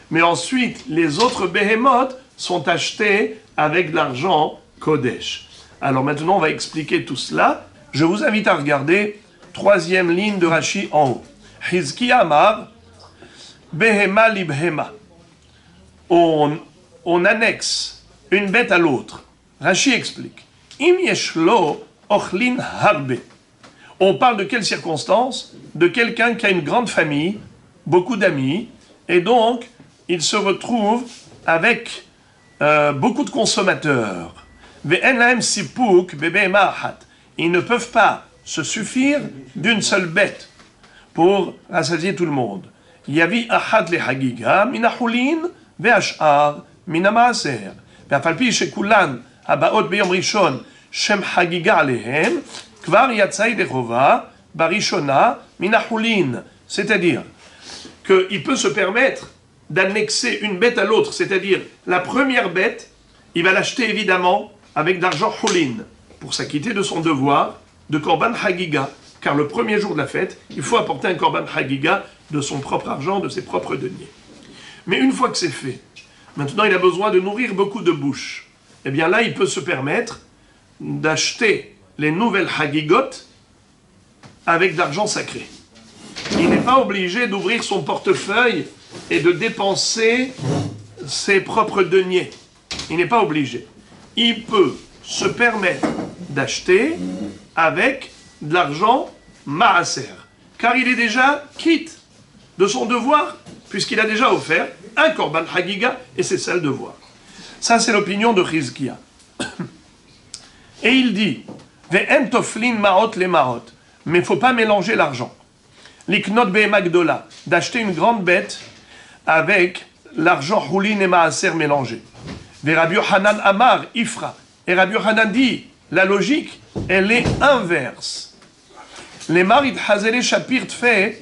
mais ensuite, les autres behemoths sont achetés avec de l'argent Kodesh. Alors maintenant, on va expliquer tout cela. Je vous invite à regarder troisième ligne de Rashi en haut. Hizkiya Amar, Behema Libhema. On annexe une bête à l'autre. Rashi explique. Im yeshlo ochlin harbe. On parle de quelle circonstance? De quelqu'un qui a une grande famille, beaucoup d'amis, et donc il se retrouve avec beaucoup de consommateurs. Ve'en sipuk bebehema achat. Ils ne peuvent pas se suffire d'une seule bête pour rassasier tout le monde. Yavi achat le hagiga min hachulin ve'ashar min hamaaser. ואף פי שכולן הבאות ביום ראשון שם חגיגה עליהם, כבר יצא ידי חובה בראשונה מן החולין. C'est-à-dire qu'il peut se permettre d'annexer une bête à l'autre, c'est-à-dire la première bête, il va l'acheter évidemment avec d'argent hulin, pour s'acquitter de son devoir de korban hagiga, car le premier jour de la fête, il faut apporter un korban chagiga de son propre argent, de ses propres deniers. Mais une fois que c'est fait, maintenant il a besoin de nourrir beaucoup de bouches. Eh bien là, il peut se permettre d'acheter les nouvelles chagigot avec de l'argent sacré. Il n'est pas obligé d'ouvrir son portefeuille et de dépenser ses propres deniers. Il n'est pas obligé. Il peut se permettre d'acheter avec de l'argent maaser, car il est déjà quitte de son devoir, puisqu'il a déjà offert un korban hagiga, et c'est ça le devoir. Ça, c'est l'opinion de Chizkia. Et il dit, Ve'en toflin maot le maot, mais il ne faut pas mélanger l'argent. L'iknot be'ema gdola, d'acheter une grande bête avec l'argent houlin et maaser mélangés. Rabbi Yochanan Amar, Ifra. Et Rabbi Yochanan dit, la logique, elle est inverse. Les marid hazele shapir tfe,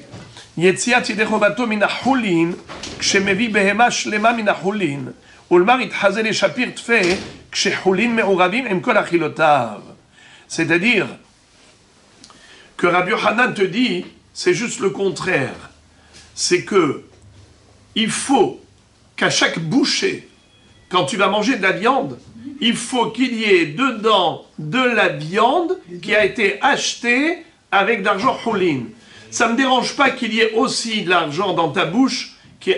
yetziat yedechovato min ha'hulin, kshemevi behema shlema min ha'hulin, ou le marid hazele shapir tfe, kshehulin me'uravim em kol achilotav. C'est-à-dire que Rabbi Yochanan te dit, c'est juste le contraire. C'est que il faut qu'à chaque bouchée, quand tu vas manger de la viande, il faut qu'il y ait dedans de la viande qui a été achetée avec de l'argent houlin. Ça ne me dérange pas qu'il y ait aussi de l'argent dans ta bouche, de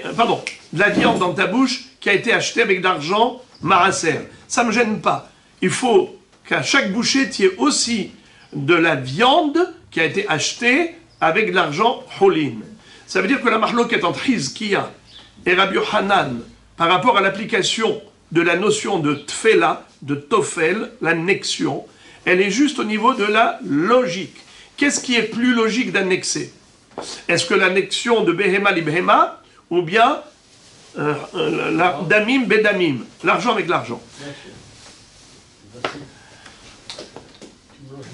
la viande dans ta bouche qui a été achetée avec de l'argent maaser. Ça ne me gêne pas. Il faut qu'à chaque bouchée, il y ait aussi de la viande qui a été achetée avec de l'argent houlin. Ça veut dire que la mahloket entre Chizkia et Rabbi Yochanan, par rapport à l'application de la notion de tfela, de tofel, l'annexion, elle est juste au niveau de la logique. Qu'est-ce qui est plus logique d'annexer? Est-ce que l'annexion de behema li behema, ou bien damim bedamim, l'argent avec l'argent?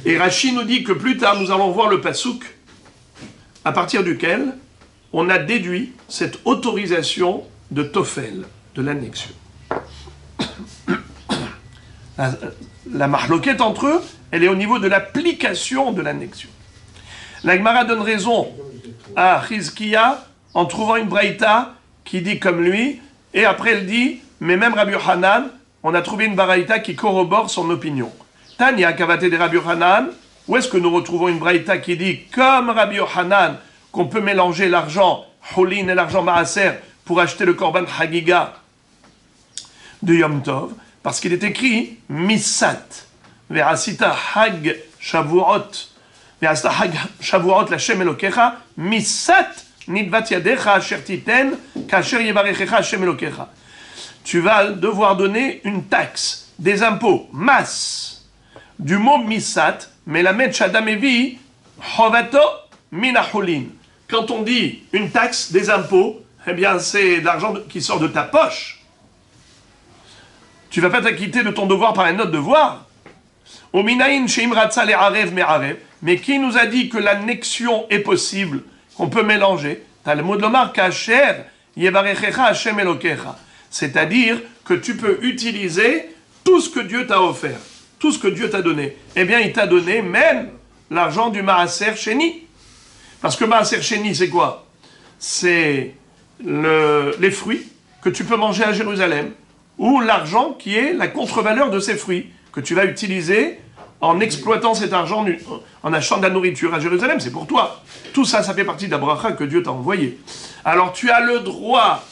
Et Rashi nous dit que plus tard, nous allons voir le pasouk, à partir duquel on a déduit cette autorisation de tofel, de l'annexion. La mahloquette entre eux, elle est au niveau de l'application de l'annexion. La Gemara donne raison à Chizkia en trouvant une braïta qui dit comme lui, et après elle dit, mais même Rabbi Yochanan, on a trouvé une braïta qui corrobore son opinion. Tanya Kavate de Rabbi Yochanan, où est-ce que nous retrouvons une braïta qui dit, comme Rabbi Yochanan, qu'on peut mélanger l'argent houlin et l'argent maaser pour acheter le korban hagiga de Yom Tov, parce qu'il est écrit Misat, Ve'asita hag shavuot, Ve'asita hag shavuot l'Hashem Elokecha, Misat nidvat yadecha asher titen, kasher yevarechecha Hashem Elokecha. Tu vas devoir donner une taxe, des impôts, masse, du mot Misat, melamed shadam evi, chovato minahulin. Quand on dit une taxe, des impôts, eh bien c'est de l'argent qui sort de ta poche. Tu ne vas pas t'acquitter de ton devoir par un autre devoir. Mais qui nous a dit que l'annexion est possible, qu'on peut mélanger? Talmud lomar kasher yevarechecha Hashem Elokecha. C'est-à-dire que tu peux utiliser tout ce que Dieu t'a offert, tout ce que Dieu t'a donné. Eh bien, il t'a donné même l'argent du maaser sheni. Parce que maaser sheni, c'est quoi? C'est les fruits que tu peux manger à Jérusalem, ou l'argent qui est la contre-valeur de ces fruits, que tu vas utiliser en exploitant cet argent, en achetant de la nourriture à Jérusalem, c'est pour toi. Tout ça, ça fait partie de la bracha que Dieu t'a envoyé. Alors tu as le droit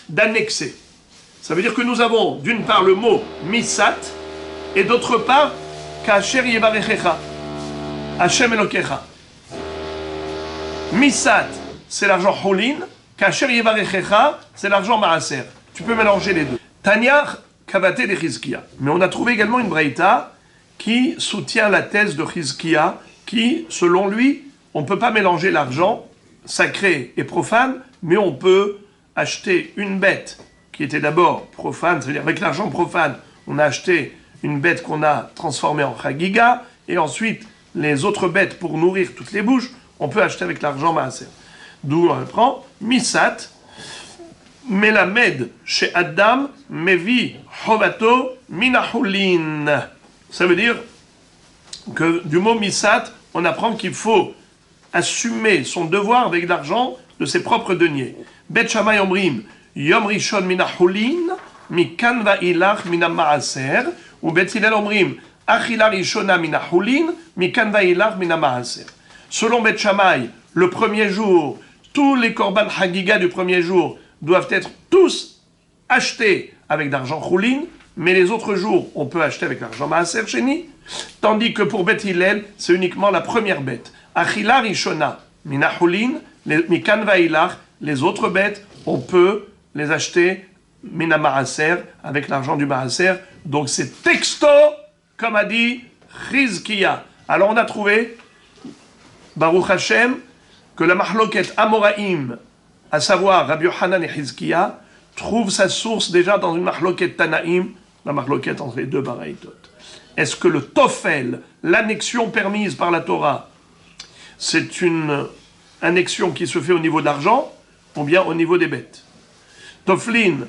d'annexer. Ça veut dire que nous avons d'une part le mot misat, et d'autre part, kasher yevarechecha, Hashem Elokecha. Misat, c'est l'argent houlin, kasher yevarechecha, c'est l'argent maaser. Tu peux mélanger les deux. Tanya Kavate de Chizkia. Mais on a trouvé également une braïta qui soutient la thèse de Chizkia, qui, selon lui, on ne peut pas mélanger l'argent sacré et profane, mais on peut acheter une bête qui était d'abord profane, c'est-à-dire avec l'argent profane, on a acheté une bête qu'on a transformée en chagiga, et ensuite les autres bêtes pour nourrir toutes les bouches, on peut acheter avec l'argent maaser. D'où on prend Misat, Melamed chez Adam, Mevi Chovato Minahulin. Ça veut dire que du mot Misat, on apprend qu'il faut assumer son devoir avec l'argent de ses propres deniers. Bet Shammai Omrim, Yom Rishon mina Hulin, Mikan Vailach mina Maaser, ou Bet Hillel Omrim, Achila Rishona mina Hulin, Mikan Vailach mina Maaser. Selon Bet Shammai, le premier jour, tous les korban Hagiga du premier jour doivent être tous achetés avec d'argent Hulin, mais les autres jours, on peut acheter avec l'argent Maaser Sheni, tandis que pour Bet Hillel, c'est uniquement la première bête. Achila Rishona mina Hulin, Mikan Vailach, les autres bêtes, on peut les acheter mina Maaser, avec l'argent du Maaser. Donc c'est texto, comme a dit Chizkiya. Alors on a trouvé, Baruch Hashem, que la mahloket Amoraïm, à savoir Rabbi Yochanan et Chizkiya, trouve sa source déjà dans une mahloket Tanaïm, la mahloket entre les deux baraïtot. Est-ce que le Tofel, l'annexion permise par la Torah, c'est une annexion qui se fait au niveau de l'argent ou bien au niveau des bêtes? Toflin,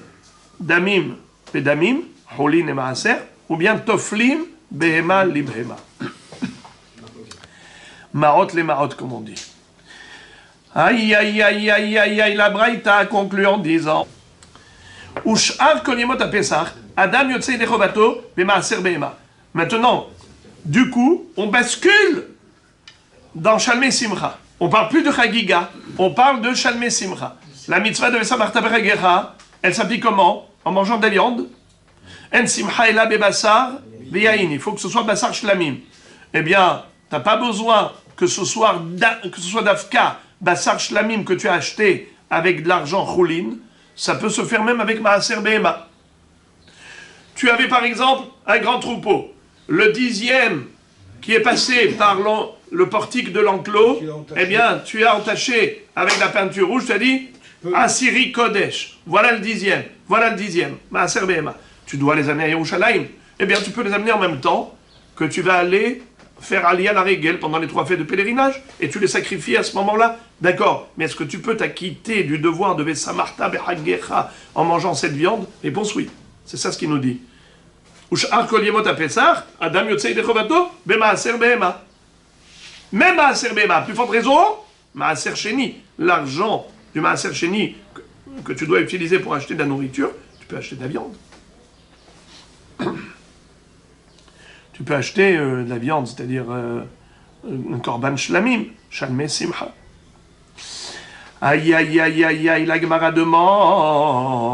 damim, pedamim, holin et maaser, ou bien toflim, behema, libhema. Marot les marot, comme on dit. Aïe, aïe, aïe, aïe, aïe, aïe, la Braïta a conclu en disant Ush'ar kol yemot ha-Pesach, Adam yotzei lechovato, bemaaser behema. Maintenant, du coup, on bascule dans Shalmei Simcha. On parle plus de Chagiga, on parle de Shalmei Simcha. La mitzvah de Vesamarta Beregecha, elle s'applique comment? En mangeant de la viande. En Simcha ela bebassar veyain. Il faut que ce soit bassar shlamim. Eh bien, t'as pas besoin que ce soit d'afka, bassar shlamim que tu as acheté avec de l'argent choulin. Ça peut se faire même avec maaser behema. Tu avais par exemple un grand troupeau. Le 10e qui est passé par le portique de l'enclos, eh bien, tu as entaché avec la peinture rouge, tu as dit Asiri Kodesh. Voilà le 10e. Voilà le 10e. Maaser behema. Tu dois les amener à Yerushalayim. Eh bien, tu peux les amener en même temps que tu vas aller faire Aliyah la Regel pendant les 3 fêtes de pèlerinage et tu les sacrifies à ce moment-là. D'accord. Mais est-ce que tu peux t'acquitter du devoir de Vesamarta Behagecha en mangeant cette viande? Réponse oui. C'est ça ce qu'il nous dit. Ush'ar kol yemot ha-Pesach, Adam yotzei lechovato, bemaaser behema. Même maaser behema, plus forte raison, maaser sheni, l'argent du maaser sheni que tu dois utiliser pour acheter de la nourriture, tu peux acheter de la viande. Tu peux acheter de la viande, c'est-à-dire un korban shlamim, shalmei simcha. Aïe, aïe, aïe, aïe, aïe, la Gemara demande.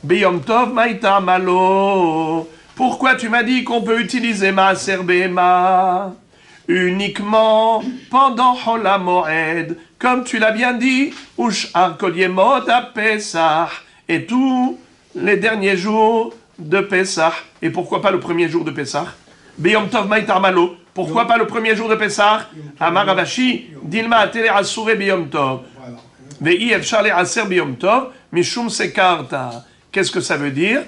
Biyom tov maïta malo. Pourquoi tu m'as dit qu'on peut utiliser maaser behema uniquement pendant Chol HaMoed, comme tu l'as bien dit, Ush'ar kol yemot ha-Pesach, et tous les derniers jours de Pesach. Et pourquoi pas le premier jour de Pesach? Biyom tov maïta malo. Pourquoi pas le premier jour de Pesach? Amar Ravashi, Dilma atele asure biyom tov. Ve'i efshar le'aser biyom tov, mishum sekarta. Qu'est-ce que ça veut dire?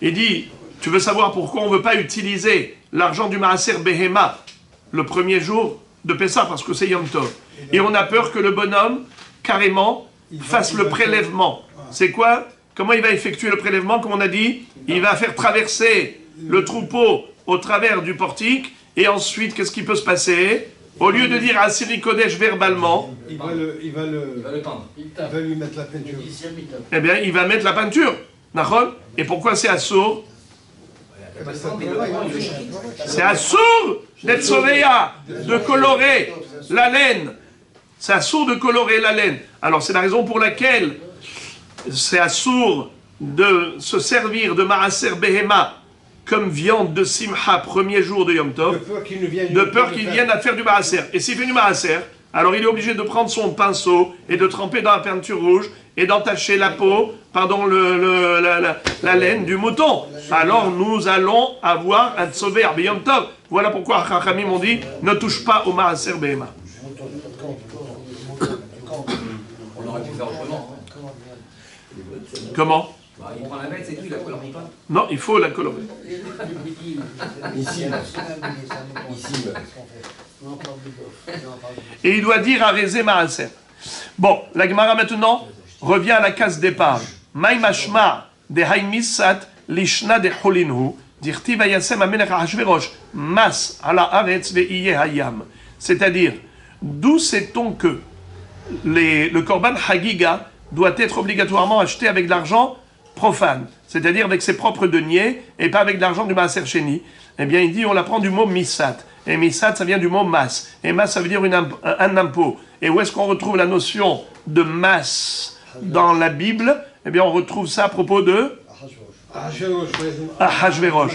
Il dit, tu veux savoir pourquoi on ne veut pas utiliser l'argent du maaser behema le premier jour de Pesach, parce que c'est Yom Tov. Et on a peur que le bonhomme, carrément, fasse le prélèvement. C'est quoi? Comment il va effectuer le prélèvement? Comme on a dit, il va faire traverser le troupeau au travers du portique, et ensuite, qu'est-ce qui peut se passer? Au lieu de dire Asiri Kodesh verbalement, il va lui mettre la peinture. eh bien, il va mettre la peinture. D'accord? Et pourquoi c'est assourd? C'est assourd d'être soveya, de colorer la laine. C'est assourd de colorer la laine. Alors, c'est la raison pour laquelle c'est assourd de se servir de maaser behema comme viande de simcha, premier jour de Yom Tov, de peur qu'il vienne à faire du maaser. Et s'il fait du maaser, alors il est obligé de prendre son pinceau et de tremper dans la peinture rouge et d'entacher la peau, la laine du mouton. Alors nous allons avoir un tsover Yom Tov. Voilà pourquoi Chachamim m'ont dit, ne touche pas au maaser behema. On aurait pu faire autrement. Comment? Il prend la bête, c'est tout, il la colore pas. Non, il faut la colorer. Ici. Et il doit dire à Rézé Maaser. Bon, la Gemara maintenant revient à la case départ. Maï mashma de haïmisat lishna de cholinhu Dirti vayasem amelech Ahashverosh, mas ala aretz ve'iye hayam. C'est-à-dire, d'où sait-on que le korban Hagiga doit être obligatoirement acheté avec de l'argent profane, c'est-à-dire avec ses propres deniers et pas avec de l'argent du Maaser Sheni? Eh bien, il dit, on l'apprend du mot misat. Et misat, ça vient du mot mas. Et mas, ça veut dire un impôt. Et où est-ce qu'on retrouve la notion de mas dans la Bible? Eh bien, on retrouve ça à propos de Ahashverosh.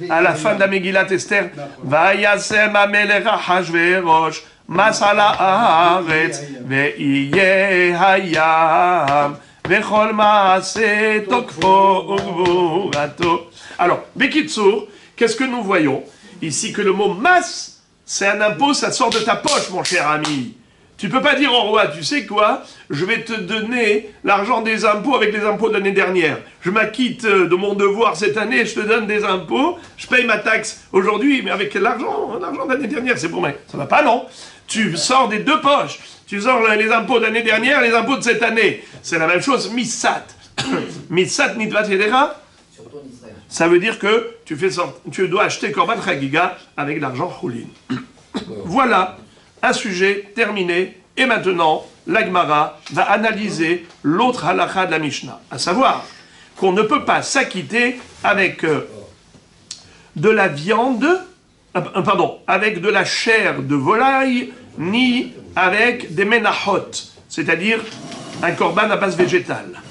À la fin de la Megillat Esther, Vayasem amelech Ahashverosh, mas ala haaretz, ve'iye hayam, vechol maaseh tokfo ugvurato. Alors, Bekitsur, qu'est-ce que nous voyons? Ici que le mot mas, c'est un impôt, ça sort de ta poche, mon cher ami. Tu peux pas dire au roi, tu sais quoi, je vais te donner l'argent des impôts avec les impôts de l'année dernière. Je m'acquitte de mon devoir cette année, je te donne des impôts, je paye ma taxe aujourd'hui, mais avec l'argent de l'année dernière, c'est pour moi. Ça va pas, non? Tu sors des deux poches. Tu sors les impôts de l'année dernière, les impôts de cette année. C'est la même chose, misat. Misat nidvat yedera. Ça veut dire que tu dois acheter Korban Chagiga avec l'argent choulin. Voilà. Un sujet terminé, et maintenant, l'Agmara va analyser l'autre halakha de la Mishnah, à savoir qu'on ne peut pas s'acquitter avec de la viande, avec de la chair de volaille, ni avec des menachot, c'est-à-dire un korban à base végétale.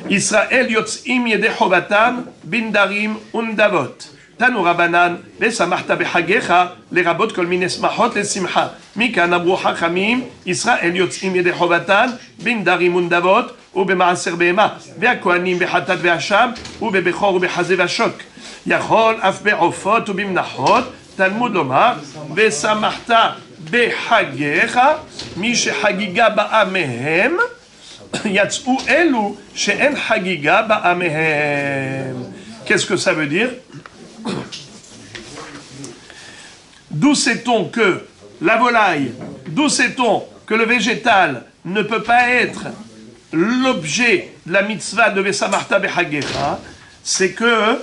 Israël yotzim yedei chovatam bindarim undavot. Tanu Rabanan, Vesamarta behagecha, les rabot kol mines mahot les simcha. Mikan abru hachamim, Israël yotzim yedei chovatan, bin darim undavot, ou bemaaser beema, veakohanim behatat veacham, ou bebechor ou behaze vashok. Yachol af beofot ou bimnachot, Talmud lomar, Vesamarta behagecha, mi shehagiga ba'a mehem, yatzou elu she'en hagiga ba'a mehem. Qu'est-ce que ça veut dire? D'où sait-on que la volaille, d'où sait-on que le végétal ne peut pas être l'objet de la mitzvah de Vesamarta behagecha? C'est que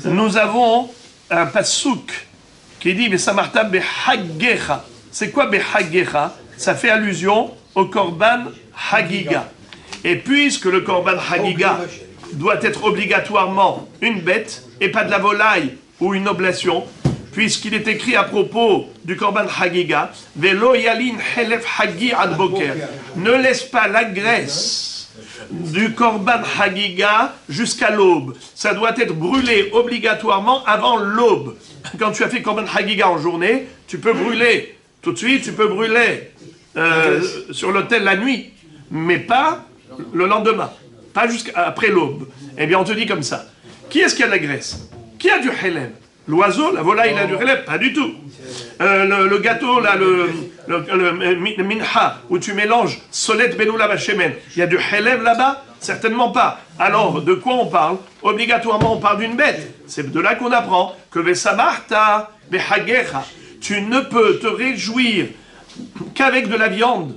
nous avons un passouk qui dit Vesamarta behagecha. C'est quoi behagecha? Ça fait allusion au korban hagiga. Et puisque le korban hagiga doit être obligatoirement une bête et pas de la volaille ou une oblation, puisqu'il est écrit à propos du korban hagiga, Velo yalin helef hagi ad boker, ne laisse pas la graisse du korban hagiga jusqu'à l'aube. Ça doit être brûlé obligatoirement avant l'aube. Quand tu as fait korban hagiga en journée, tu peux brûler tout de suite, tu peux brûler sur l'autel la nuit, mais pas le lendemain. Pas jusqu'après l'aube. Eh bien, on te dit comme ça. Qui est-ce qui a de la graisse? Qui a du helem? L'oiseau, la volaille, il a du helem? Pas du tout. Le gâteau, là, le minha, où tu mélanges solet beloula vachemen, il y a du helem là-bas? Certainement pas. Alors, de quoi on parle? Obligatoirement, on parle d'une bête. C'est de là qu'on apprend que vesamarta behagecha, tu ne peux te réjouir qu'avec de la viande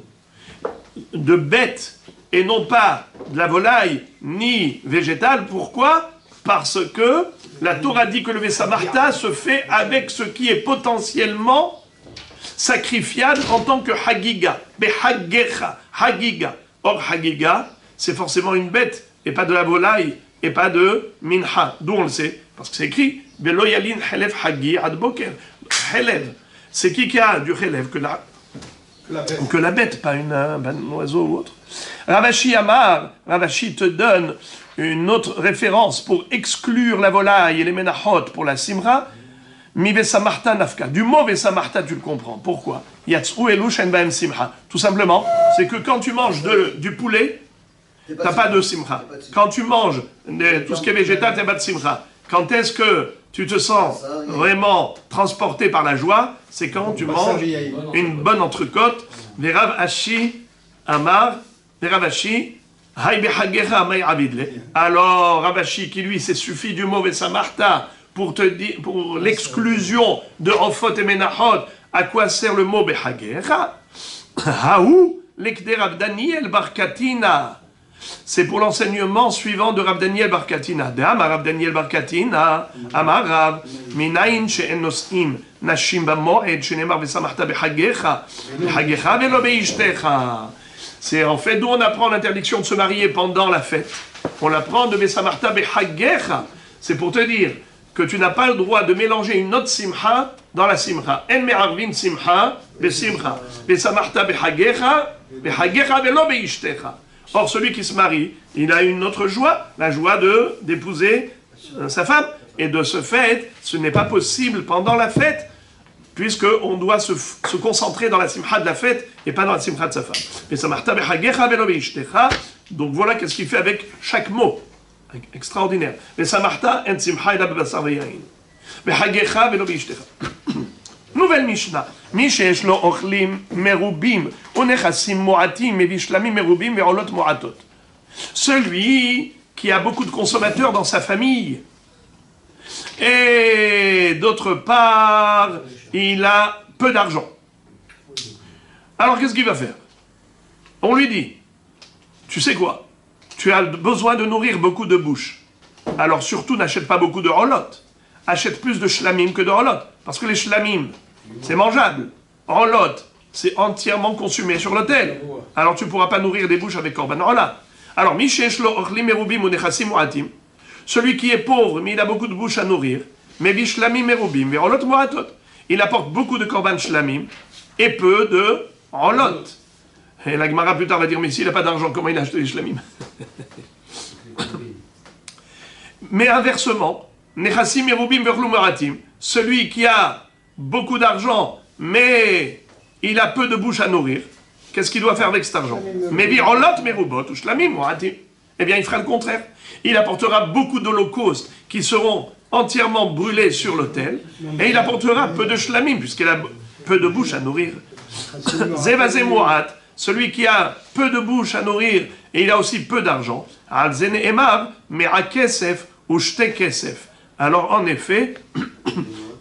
de bête, et non pas de la volaille, ni végétale. Pourquoi? Parce que la Torah dit que le Vesamarta se fait avec ce qui est potentiellement sacrifiable en tant que Hagiga. Behagecha, Hagiga. Or, Hagiga, c'est forcément une bête, et pas de la volaille, et pas de Minha. D'où on le sait? Parce que c'est écrit, Velo yalin helef hagi ad boker. Helef. C'est qui a du helef que la bête, pas un oiseau ou autre. Ravashi Amar, Ravashi te donne une autre référence pour exclure la volaille et les menachot pour la simra. Mi vesamarta nafka. Du mot vesamarta, tu le comprends. Pourquoi? Yatzou elushen baem simha. Tout simplement, c'est que quand tu manges du poulet, t'as pas de simra. Quand tu manges tout ce qui est végétal, t'as pas de simra. Quand est-ce que tu te sens vraiment transporté par la joie? C'est quand tu manges une bonne entrecôte. Verav Ashi Amar, Verav Ashi, alors Ravashi qui lui s'est suffi du mot Vesamarta pour l'exclusion de Ofot et Menachot. À quoi sert le mot Behagecha? Haou, l'Ekder Daniel Barkatina. C'est pour l'enseignement suivant de Rav Daniel Bar Katina. De Amar Rav Daniel Bar Katina, Amar Rav, Minayin she'en nos'im nashim b'moed she'nemar v'samachta b'chagecha v'lo be'ishtecha. C'est en fait d'où on apprend l'interdiction de se marier pendant la fête. On l'apprend de v'samachta b'chagecha. C'est pour te dire que tu n'as pas le droit de mélanger une autre simcha dans la simcha. En me'arvin simcha b'simcha v'samachta b'chagecha v'lo be'ishtecha. Or, celui qui se marie, il a une autre joie, la joie d'épouser sa femme. Et de ce fait, ce n'est pas possible pendant la fête, puisqu'on doit se concentrer dans la simcha de la fête et pas dans la simcha de sa femme. Donc voilà qu'est-ce qu'il fait avec chaque mot. Extraordinaire. Nouvelle Mishnah. Mishesh lo ochlim merubim, unechassim moatim, evishlamim merubim, ve'olot moatot. Celui qui a beaucoup de consommateurs dans sa famille, et d'autre part, il a peu d'argent. Alors qu'est-ce qu'il va faire? On lui dit, tu sais quoi? Tu as besoin de nourrir beaucoup de bouches. Alors surtout n'achète pas beaucoup de rolot. Achète plus de shlamim que de rolot. Parce que les shlamim, c'est mangeable. Rolot, c'est entièrement consumé sur l'autel. Alors tu ne pourras pas nourrir des bouches avec korban rola. Alors, celui qui est pauvre, mais il a beaucoup de bouches à nourrir, mais bishlamim merubim, verolot moatot. Il apporte beaucoup de korban shlamim et peu de rolot. Et la Gemara plus tard va dire, mais s'il n'a pas d'argent, comment il a acheté les shlamim? Mais inversement, nechassim merubim verlou moratim, celui qui a beaucoup d'argent, mais il a peu de bouche à nourrir, qu'est-ce qu'il doit faire avec cet argent? Mais virolot merubot ou shlamim moatim. Eh bien, il fera le contraire. Il apportera beaucoup d'holocaustes qui seront entièrement brûlés sur l'autel, et il apportera peu de shlamim, puisqu'il a peu de bouche à nourrir. Zevazé moat, celui qui a peu de bouche à nourrir, et il a aussi peu d'argent. Alzene emav, mea kesef ou shte kesef. Alors, en effet,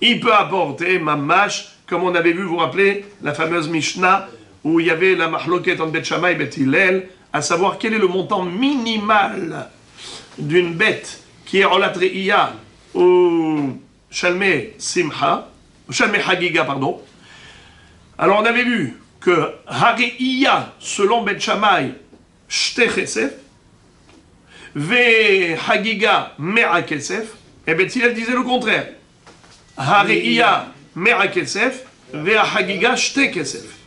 il peut apporter mamash, comme on avait vu, vous rappelez, la fameuse Mishnah, où il y avait la mahloket en Bet Shammai et Bet Hillel, à savoir quel est le montant minimal d'une bête qui est Olat Re'iya ou Shalmei Simcha, Shalmei Hagiga, pardon. Alors on avait vu que Hare'iya, selon Bet Shammai, Shte Chesef, Ve Hagiga Mea Kesef, et Bet Hillel disait le contraire. Hare'iya Mea Kesef, Ve Hagiga Shte Kesef.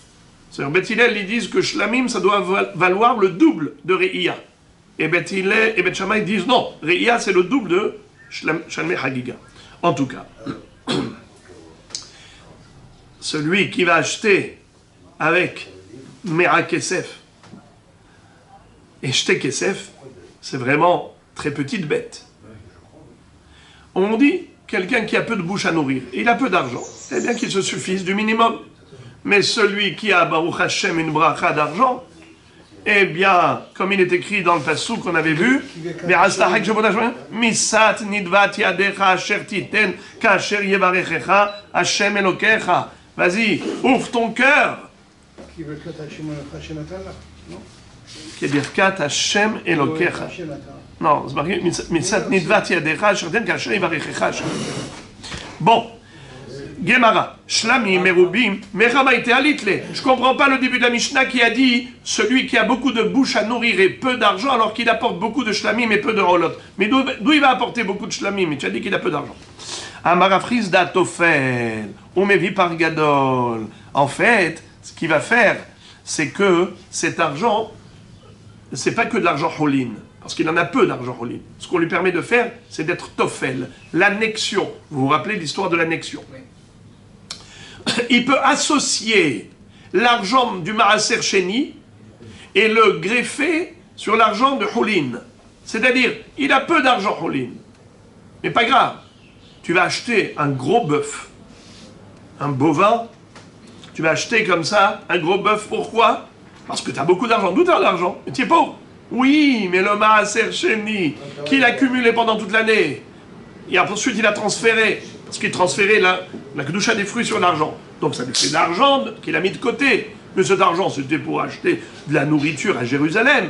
C'est-à-dire, Bet Hillel, ils disent que Shlamim, ça doit valoir le double de Re'iya. Et Bet Hillel et Bet Shammai disent non, Re'iya, c'est le double de Shalmei Hagiga. En tout cas, celui qui va acheter avec Mea Kesef et Shte Kesef, c'est vraiment très petite bête. On dit, quelqu'un qui a peu de bouche à nourrir, il a peu d'argent, eh bien qu'il se suffise du minimum. Mais celui qui a, Baruch Hashem, une bracha d'argent, eh bien, comme il est écrit dans le passou qu'on avait vu, Misat nidvat yadecha asher titen kasher yevarechecha Hashem elokecha. Vas-y, ouvre ton cœur. Qui est Birkat Hashem elokecha. Non, c'est marqué Misat nidvat yadecha asher titen kasher yevarechecha Hashem. Bon. Gemara, Shlami, Merubim, Mechamaïte Alitle. Je ne comprends pas le début de la Mishnah qui a dit celui qui a beaucoup de bouche à nourrir et peu d'argent alors qu'il apporte beaucoup de Shlamim et peu de Rolot. Mais d'où il va apporter beaucoup de Shlamim? Mais tu as dit qu'il a peu d'argent. Amarafris d'Atofel, Umevi par Gadol. En fait, ce qu'il va faire, c'est que cet argent, c'est pas que de l'argent Holin. Parce qu'il en a peu d'argent Holin. Ce qu'on lui permet de faire, c'est d'être Tofel, l'annexion. Vous vous rappelez l'histoire de l'annexion? Il peut associer l'argent du Maaser Sheni et le greffer sur l'argent de Hulin. C'est-à-dire, il a peu d'argent Hulin. Mais pas grave. Tu vas acheter un gros bœuf, un bovin. Tu vas acheter comme ça un gros bœuf. Pourquoi? Parce que tu as beaucoup d'argent. D'où tu as l'argent? Tu es pauvre. Oui, mais le Maaser Sheni, qu'il a cumulé pendant toute l'année, et ensuite il a transféré. Parce qu'il transférait la kedusha des fruits sur l'argent. Donc ça lui fait de l'argent qu'il a mis de côté. Mais cet argent, c'était pour acheter de la nourriture à Jérusalem.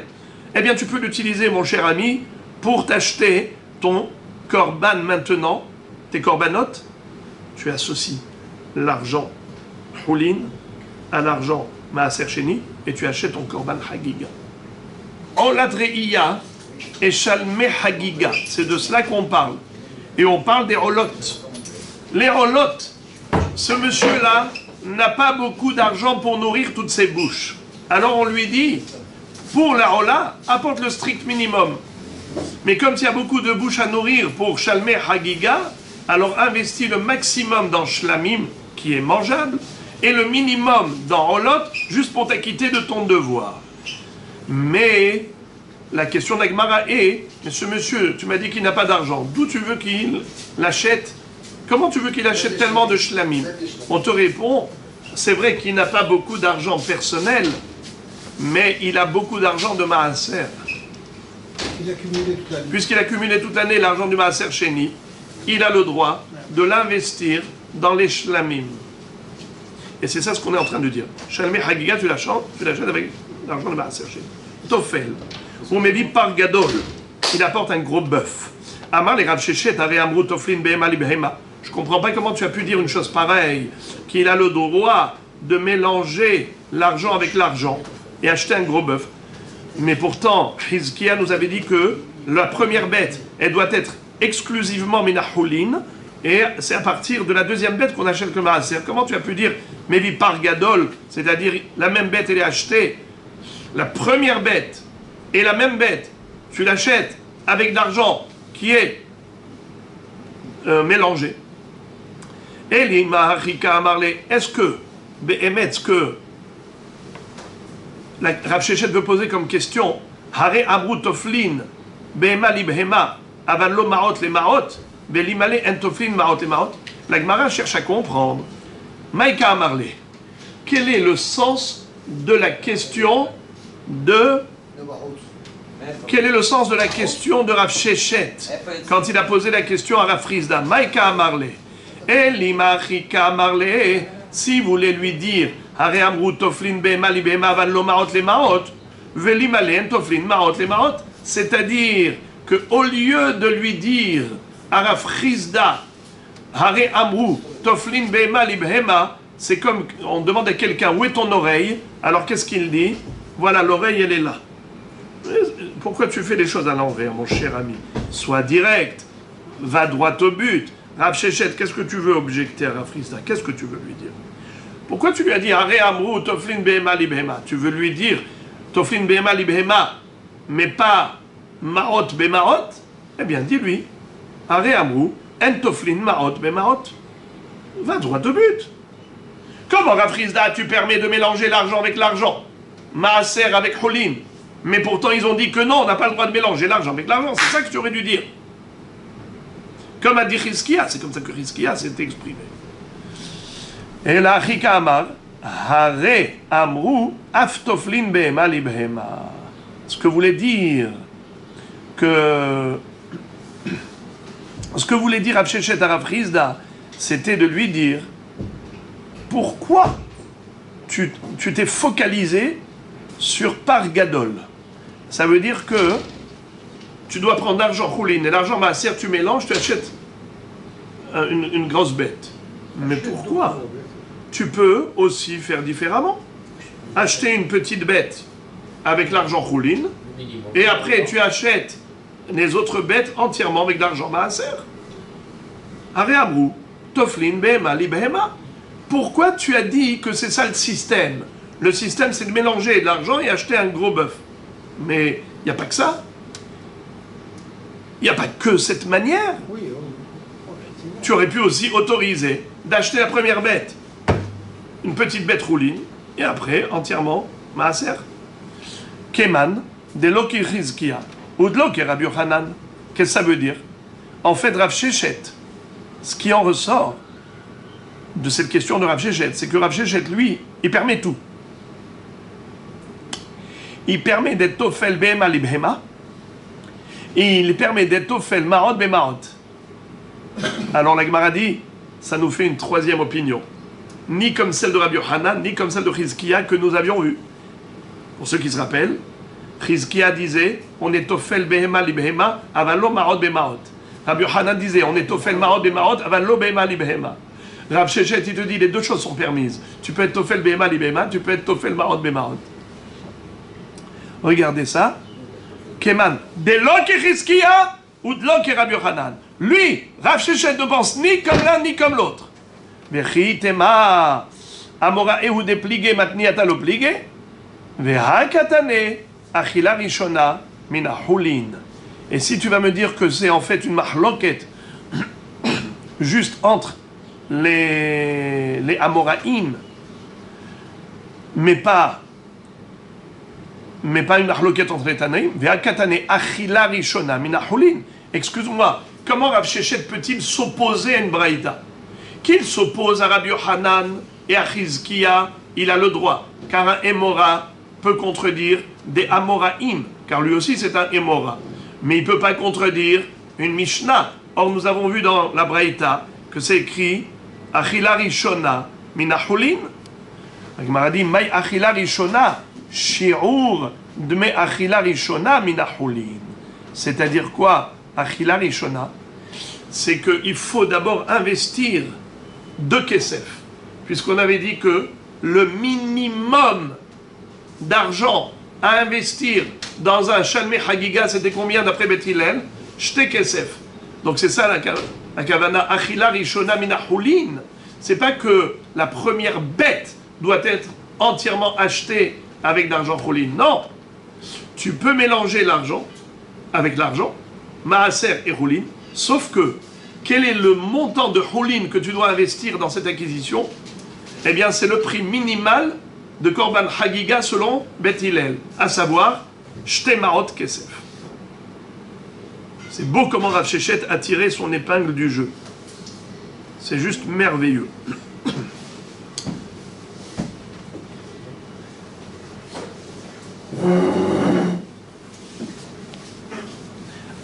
eh bien tu peux l'utiliser, mon cher ami, pour t'acheter ton korban maintenant, tes korbanotes. Tu associes l'argent Houlin à l'argent Maaser Sheni et tu achètes ton korban Hagiga. Olat Reiya et Shalmei Hagiga, c'est de cela qu'on parle. Et on parle des Olot. Les Olot, ce monsieur-là n'a pas beaucoup d'argent pour nourrir toutes ses bouches. Alors on lui dit, pour la Ola, apporte le strict minimum. Mais comme il y a beaucoup de bouches à nourrir pour Shalmei Hagiga, alors investis le maximum dans Shlamim, qui est mangeable, et le minimum dans Olot, juste pour t'acquitter de ton devoir. Mais la question d'Agmara est, mais ce monsieur, tu m'as dit qu'il n'a pas d'argent, d'où tu veux qu'il l'achète? Comment tu veux qu'il achète tellement de Shlamim? On te répond, c'est vrai qu'il n'a pas beaucoup d'argent personnel, mais il a beaucoup d'argent de Maaser. Puisqu'il a cumulé toute l'année l'argent du Maaser Sheni, il a le droit de l'investir dans les Shlamim. Et c'est ça ce qu'on est en train de dire. Shalmei Hagiga, tu l'achètes avec l'argent de Maaser Sheni. Tofel, ou Mevi par Gadol, il apporte un gros bœuf. Amar les Rav Sheshet, Are Amru Toflin Behema li Behema. Je ne comprends pas comment tu as pu dire une chose pareille, qu'il a le droit de mélanger l'argent avec l'argent et acheter un gros bœuf. Mais pourtant, Hizkia nous avait dit que la première bête, elle doit être exclusivement Minahulin, et c'est à partir de la deuxième bête qu'on achète le Maaser. Comment tu as pu dire Mevi par Gadol, c'est-à-dire la même bête elle est achetée, la première bête et la même bête, tu l'achètes avec de l'argent qui est mélangé. Est-ce que, est-ce que la Rav Sheshet veut poser comme question, Hare Amru Toflin Behema li Behema aval lo Maot le Maot Belimale en Toflin Maot le Maot? La Gemara cherche à comprendre. Maïka Amarle, quel est le sens de la question de Rav Sheshet quand il a posé la question à Rav Frisda? Maïka Amarle, Elimachika Amarle, si vous voulez lui dire Hare Amru Toflin Behema li Behema aval lo Maot le Maot Velimale en Toflin Maot le Maot, c'est-à-dire qu'au lieu de lui dire à Rav Frisda Hare Amru Toflin Behema li Behema, c'est comme on demande à quelqu'un où est ton oreille, alors qu'est-ce qu'il dit? Voilà, l'oreille elle est là. Pourquoi tu fais les choses à l'envers, mon cher ami? Sois direct, va droit au but. Rav Sheshet, qu'est-ce que tu veux objecter à Rav Frisda? Qu'est-ce que tu veux lui dire? Pourquoi tu lui as dit Hare Amru Toflin Behema li Behema? Tu veux lui dire Toflin Behema li Behema, mais pas Maot Bemaot? Eh bien, dis-lui Hare Amru en Toflin Maot Bemaot. Va droit au but. Comment, Rav Frisda, tu permets de mélanger l'argent avec l'argent, Maaser avec Houlin, mais pourtant ils ont dit que non, on n'a pas le droit de mélanger l'argent avec l'argent? C'est ça que tu aurais dû dire. Comme a dit Hizkia, c'est comme ça que Hizkia s'est exprimé. Et là, Chika Amar, Hare Amru Aftoflin Behema li Behema. Ce que voulait dire Rav Sheshet à Rav Frisda, c'était de lui dire pourquoi tu t'es focalisé sur par Gadol. Ça veut dire que tu dois prendre l'argent Houlin et l'argent Maaser, tu mélanges, tu achètes une grosse bête. Mais pourquoi? Tu peux aussi faire différemment. Acheter une petite bête avec l'argent Houlin et après tu achètes les autres bêtes entièrement avec l'argent Maaser. Hare Amru Toflin Behema li Behema. Pourquoi tu as dit que c'est ça le système? Le système, c'est de mélanger de l'argent et acheter un gros bœuf. Mais il n'y a pas que ça. Il n'y a pas que cette manière. Tu aurais pu aussi autoriser d'acheter la première bête, une petite bête rouline, et après, entièrement, Maaser. Keman, de Loki Hizkia, ou de Loki Rabbi Yochanan. Qu'est-ce que ça veut dire? En fait, Rav Sheshet, ce qui en ressort de cette question de Rav Sheshet, c'est que Rav Sheshet, lui, il permet tout. Il permet d'être Tofel Behema li Behema, et il permet d'être Tofel Maot Bemaot. Alors la Gemara dit, ça nous fait une troisième opinion. Ni comme celle de Rabbi Yochanan, ni comme celle de Hizkia que nous avions eue. Pour ceux qui se rappellent, Chizkia disait, on est tofel behema li behema, avalo marot bemaot. Rabbi Yochanan disait, on est tofel marot bemaot, avalo behema li behema. Rav Shechet, il te dit, les deux choses sont permises. Tu peux être tofel behema li behema, tu peux être tofel marot bemaot. Regardez ça. Keman, de lo que Chizkia ou de lo que Rabbi Yochanan. Lui, Rav Shechet ne pense ni comme l'un ni comme l'autre. Vechi tema amora ehud pligé matni atalo pligé. Veha katane achila rishona mina hulin. Et si tu vas me dire que c'est en fait une mahloket juste entre les Amoraïm, mais pas une mahloket entre les Tanaïm, veha katane achila rishona mina hulin. Excuse-moi, comment Rav Shechet peut-il s'opposer à une braïta? Qu'il s'oppose à Rabbi Yochanan et à Chizkia, il a le droit, car un Émora peut contredire des Amoraïm, car lui aussi c'est un Émora. Mais il ne peut pas contredire une Mishnah. Or, nous avons vu dans la Braïta que c'est écrit Achila Rishona Minahulin. La Gemara dit Mai Achila Rishona Shi'ur Dme Achila Rishona Minahulin. C'est-à-dire quoi, Achila Rishona? C'est qu'il faut d'abord investir 2 kesef, puisqu'on avait dit que le minimum d'argent à investir dans un Shalmei Hagiga, c'était combien d'après Beth Hillel? Shte kesef. Donc c'est ça la kavana achila rishona minahulin. C'est pas que la première bête doit être entièrement achetée avec d'argent choulin. Non, tu peux mélanger l'argent avec l'argent, maaser et choulin, sauf que quel est le montant de choulin que tu dois investir dans cette acquisition? Eh bien, c'est le prix minimal de Korban Hagiga selon Beth Hillel, à savoir Shte Maot Kesef. C'est beau comment Rav Shechet a tiré son épingle du jeu. C'est juste merveilleux.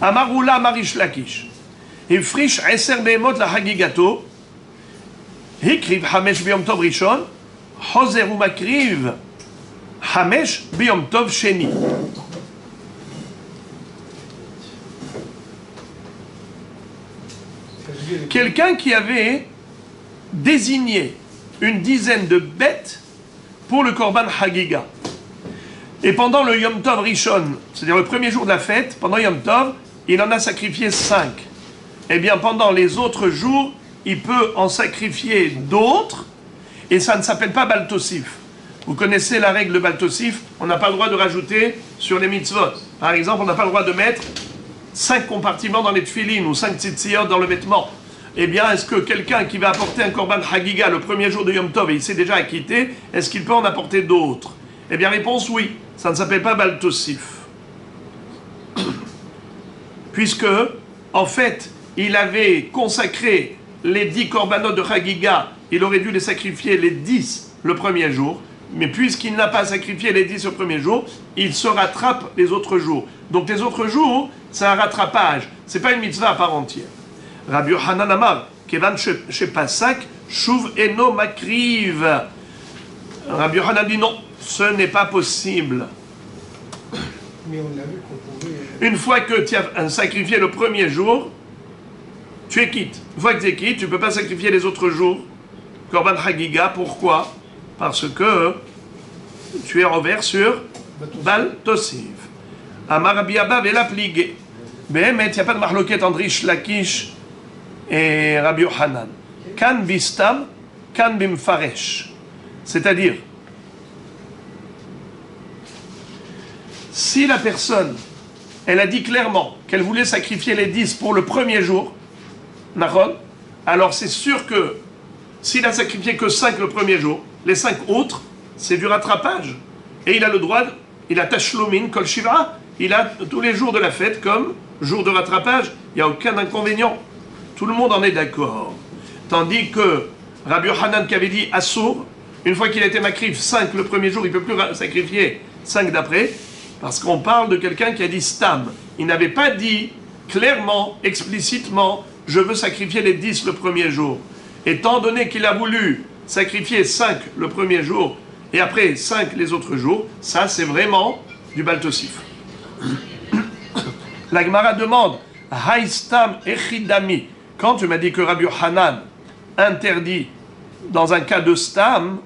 Amarula Marish Lakish. Ifrish Eser Behemot la Hagigato. Hikriv Hamesh Biyom Tov Rishon. Hoser ou Makriv Hamesh Biyom Tov Sheni. Quelqu'un qui avait désigné une dizaine de bêtes pour le Korban Hagiga. Et pendant le Yom Tov Rishon, c'est-à-dire le premier jour de la fête, pendant Yom Tov, il en a sacrifié 5. Eh bien, pendant les autres jours, il peut en sacrifier d'autres, et ça ne s'appelle pas Baltosif. Vous connaissez la règle de Baltosif, on n'a pas le droit de rajouter sur les mitzvot. Par exemple, on n'a pas le droit de mettre 5 compartiments dans les tefilines ou 5 tzitziyot dans le vêtement. Eh bien, est-ce que quelqu'un qui va apporter un Korban Hagiga le premier jour de Yom Tov et il s'est déjà acquitté, est-ce qu'il peut en apporter d'autres? Eh bien, réponse oui, ça ne s'appelle pas Baltosif. Puisque, en fait, il avait consacré les 10 Korbanot de Hagiga, il aurait dû les sacrifier les 10 le premier jour, mais puisqu'il n'a pas sacrifié les 10 le premier jour, il se rattrape les autres jours. Donc les autres jours, c'est un rattrapage, c'est pas une mitzvah à part entière. Rabbi Yochanan Amar, Kevan Shepasak, Shuv Eno Makriv. Rabbi Yochanan dit non, ce n'est pas possible. Mais on a vu qu'on pouvait. Une fois que tu as sacrifié le premier jour, tu es quitte. Une fois que tu es quitte, tu ne peux pas sacrifier les autres jours. Korban Hagiga, pourquoi? Parce que tu es revers sur Bal Tosiv. Amar Rabbi Abba Vela Pligé. Behemet, il n'y a pas de marloquette entre Rish Lakish et Rabbi Yochanan. Kan bistam, kan bimfaresh. C'est-à-dire, si la personne, elle a dit clairement qu'elle voulait sacrifier les 10 pour le premier jour, alors c'est sûr que s'il a sacrifié que 5 le premier jour, les 5 autres, c'est du rattrapage. Et il a le droit, il a tashlumin kol shiva, il a tous les jours de la fête comme jour de rattrapage, il n'y a aucun inconvénient. Tout le monde en est d'accord. Tandis que Rabbi Yochanan qui avait dit Assour, une fois qu'il a été makrif 5 le premier jour, il ne peut plus sacrifier 5 d'après, parce qu'on parle de quelqu'un qui a dit Stam. Il n'avait pas dit clairement, explicitement, je veux sacrifier les 10 le premier jour. Étant donné qu'il a voulu sacrifier 5 le premier jour, et après 5 les autres jours, ça c'est vraiment du Baltosif. La Gemara demande, Haïstam echidami, quand tu m'as dit que Rabbi Hanan interdit dans un cas de stam,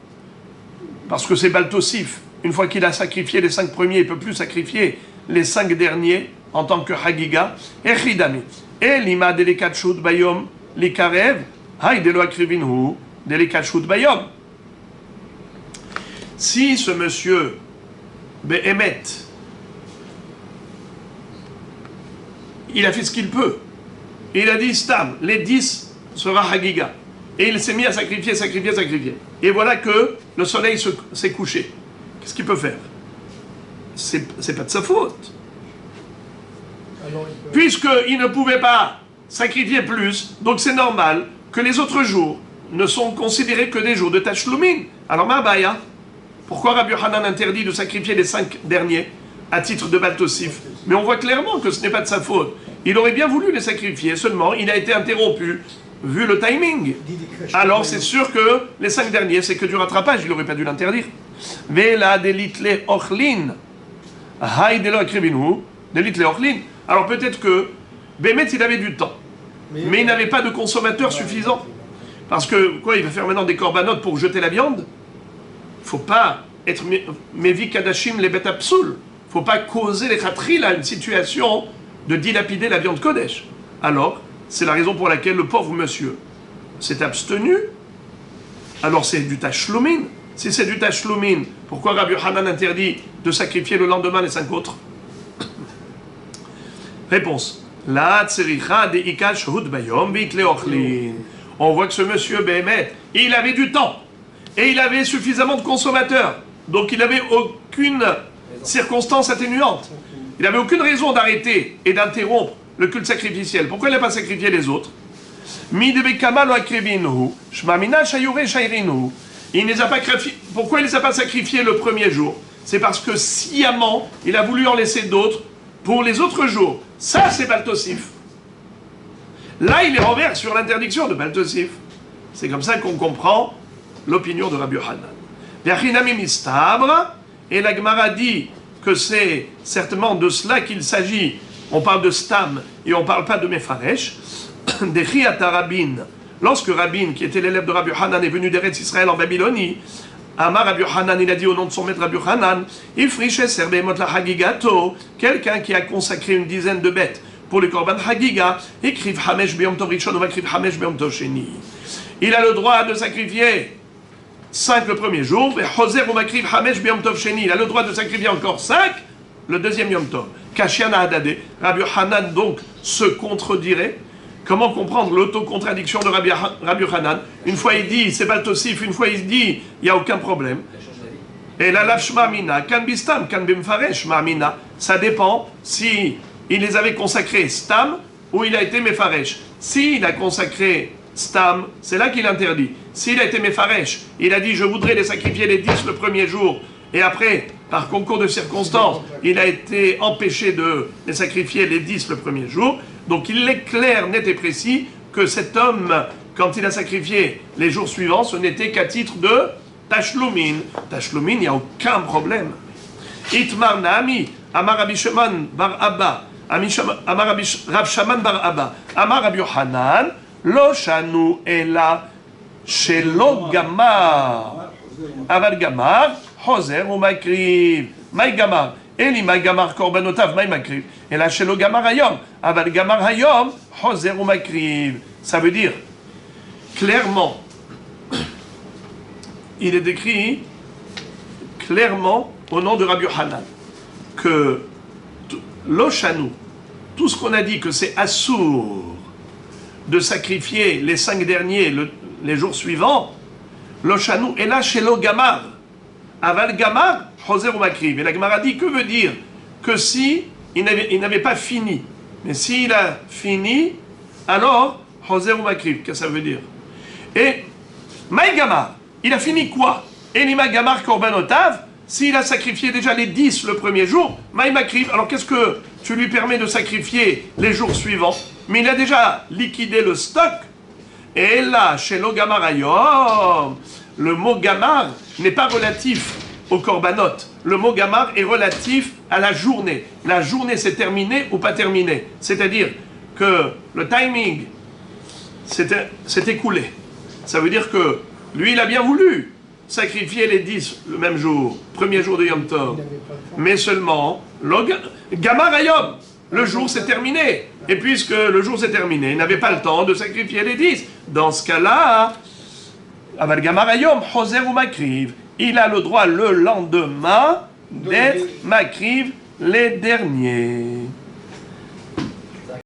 parce que c'est Baltosif, une fois qu'il a sacrifié les 5 premiers, il ne peut plus sacrifier les 5 derniers en tant que Hagiga, echidami. Et lima delikachut bayom likarev, hay delo akrivinhu delikachut bayom. Si ce monsieur Behemet, il a fait ce qu'il peut, et il a dit Stam, les 10 sera Hagiga, et il s'est mis à sacrifier. Et voilà que le soleil s'est couché. Qu'est-ce qu'il peut faire? C'est pas de sa faute. Puisqu'il ne pouvait pas sacrifier plus, donc c'est normal que les autres jours ne sont considérés que des jours de Tashlumin. Alors Ma'abaya, pourquoi Rabbi Hanan interdit de sacrifier les 5 derniers à titre de Baltosif? Mais on voit clairement que ce n'est pas de sa faute. Il aurait bien voulu les sacrifier, seulement il a été interrompu, vu le timing. Alors c'est sûr que les 5 derniers, c'est que du rattrapage, il n'aurait pas dû l'interdire. Vela delitle ochlin, hay delo akrivinu, delitle ochlin. Alors peut-être que Bémet, il avait du temps, mais il n'avait pas de consommateur suffisant. Parce que, quoi, il va faire maintenant des corbanotes pour jeter la viande? Il ne faut pas être Mevi Kadashim les bêtes absoul. Il ne faut pas causer les khatril à une situation de dilapider la viande Kodesh. Alors, c'est la raison pour laquelle le pauvre monsieur s'est abstenu. Alors c'est du tashlumin. Si c'est du tashlumin, pourquoi Rabbi Hanan interdit de sacrifier le lendemain les 5 autres? Réponse. La tsericha de ikash hud bayom bitle ochlin. On voit que ce monsieur Béhémet, il avait du temps. Et il avait suffisamment de consommateurs. Donc il n'avait aucune circonstance atténuante. Il n'avait aucune raison d'arrêter et d'interrompre le culte sacrificiel. Pourquoi il n'a pas sacrifié les autres? Pourquoi il ne les a pas sacrifiés le premier jour? C'est parce que sciemment, il a voulu en laisser d'autres pour les autres jours. Ça, c'est Baltosif. Là, il est renverse sur l'interdiction de Baltosif. C'est comme ça qu'on comprend l'opinion de Rabbi Hanan. Et la Gemara dit que c'est certainement de cela qu'il s'agit. On parle de Stam et on ne parle pas de Mefaresh. Lorsque Rabin, qui était l'élève de Rabbi Hanan, est venu d'Eretz Israël en Babylonie, Amar Rabbi Hanan, il a dit au nom de son maître Rabbi Hanan, quelqu'un qui a consacré une dizaine de bêtes pour le Korban Hagiga, écrive Hamesh Beyom Tov Rishon, Hamesh Beyom Tov Sheni. Il a le droit de sacrifier 5 le premier jour, il a le droit de sacrifier encore 5 le deuxième Yom Tov. Kashiana Hadade, Rabbi Hanan donc se contredirait. Comment comprendre l'autocontraddiction de Rabbi Hanan? Une fois il dit c'est Baltosif, une fois il dit il n'y a aucun problème. Et la lafshma mina, kan bistam, kan bimfaresh mina. Ça dépend si il les avait consacrés stam ou il a été mefaresh. S'il a consacré stam, c'est là qu'il interdit. S'il a été mefaresh, il a dit je voudrais les sacrifier les 10 le premier jour, et après, par concours de circonstances, il a été empêché de les sacrifier les 10 le premier jour. Donc il est clair, net et précis que cet homme, quand il a sacrifié les jours suivants, ce n'était qu'à titre de Tashlumin. Tashlumin, il n'y a aucun problème. Itmar Nami, Amar Rabbi Shimon bar Abba, Amar Rabbi Rav Shaman bar Abba, Amar Rabbi Yohanan, Lo Shanu Ela Shelo Gamar. Aval Gamar, Hoser ou Makriv. Maï Gamar. Eli Maï Gamar Korbanotav, Maï Makriv. Et là, Shelo Gamar Hayom. Aval Gamar Hayom, Hoser ou Makriv. Ça veut dire, clairement, il est décrit clairement au nom de Rabbi Hanan que l'Oshanu, tout ce qu'on a dit que c'est assour de sacrifier les 5 derniers les jours suivants, l'Oshanu est là chez l'Ogamar. Aval Gamar, Hoser ou Makriv. Et la Gemara dit, que veut dire? Que si il n'avait pas fini, mais s'il a fini, alors Hoser ou Makriv. Qu'est-ce que ça veut dire? Et Maï Gamar, il a fini quoi? Elima Gamar Korbanotav, s'il a sacrifié déjà les 10 le premier jour, Maï Makriv, alors qu'est-ce que tu lui permets de sacrifier les jours suivants? Mais il a déjà liquidé le stock. Et là, chez l'Ogamar Ayom, le mot Gamar n'est pas relatif au Korbanot. le mot gamar est relatif à la journée. La journée s'est terminée ou pas terminée. C'est-à-dire que le timing s'est écoulé. Ça veut dire que lui, il a bien voulu sacrifier les 10 le même jour, premier jour de Yom Tov. Mais seulement, gamar hayom, le jour s'est terminé. Et puisque le jour s'est terminé, il n'avait pas le temps de sacrifier les 10. Dans ce cas-là, aval gamar hayom, choser ou makriv, il a le droit le lendemain d'être makriv les derniers.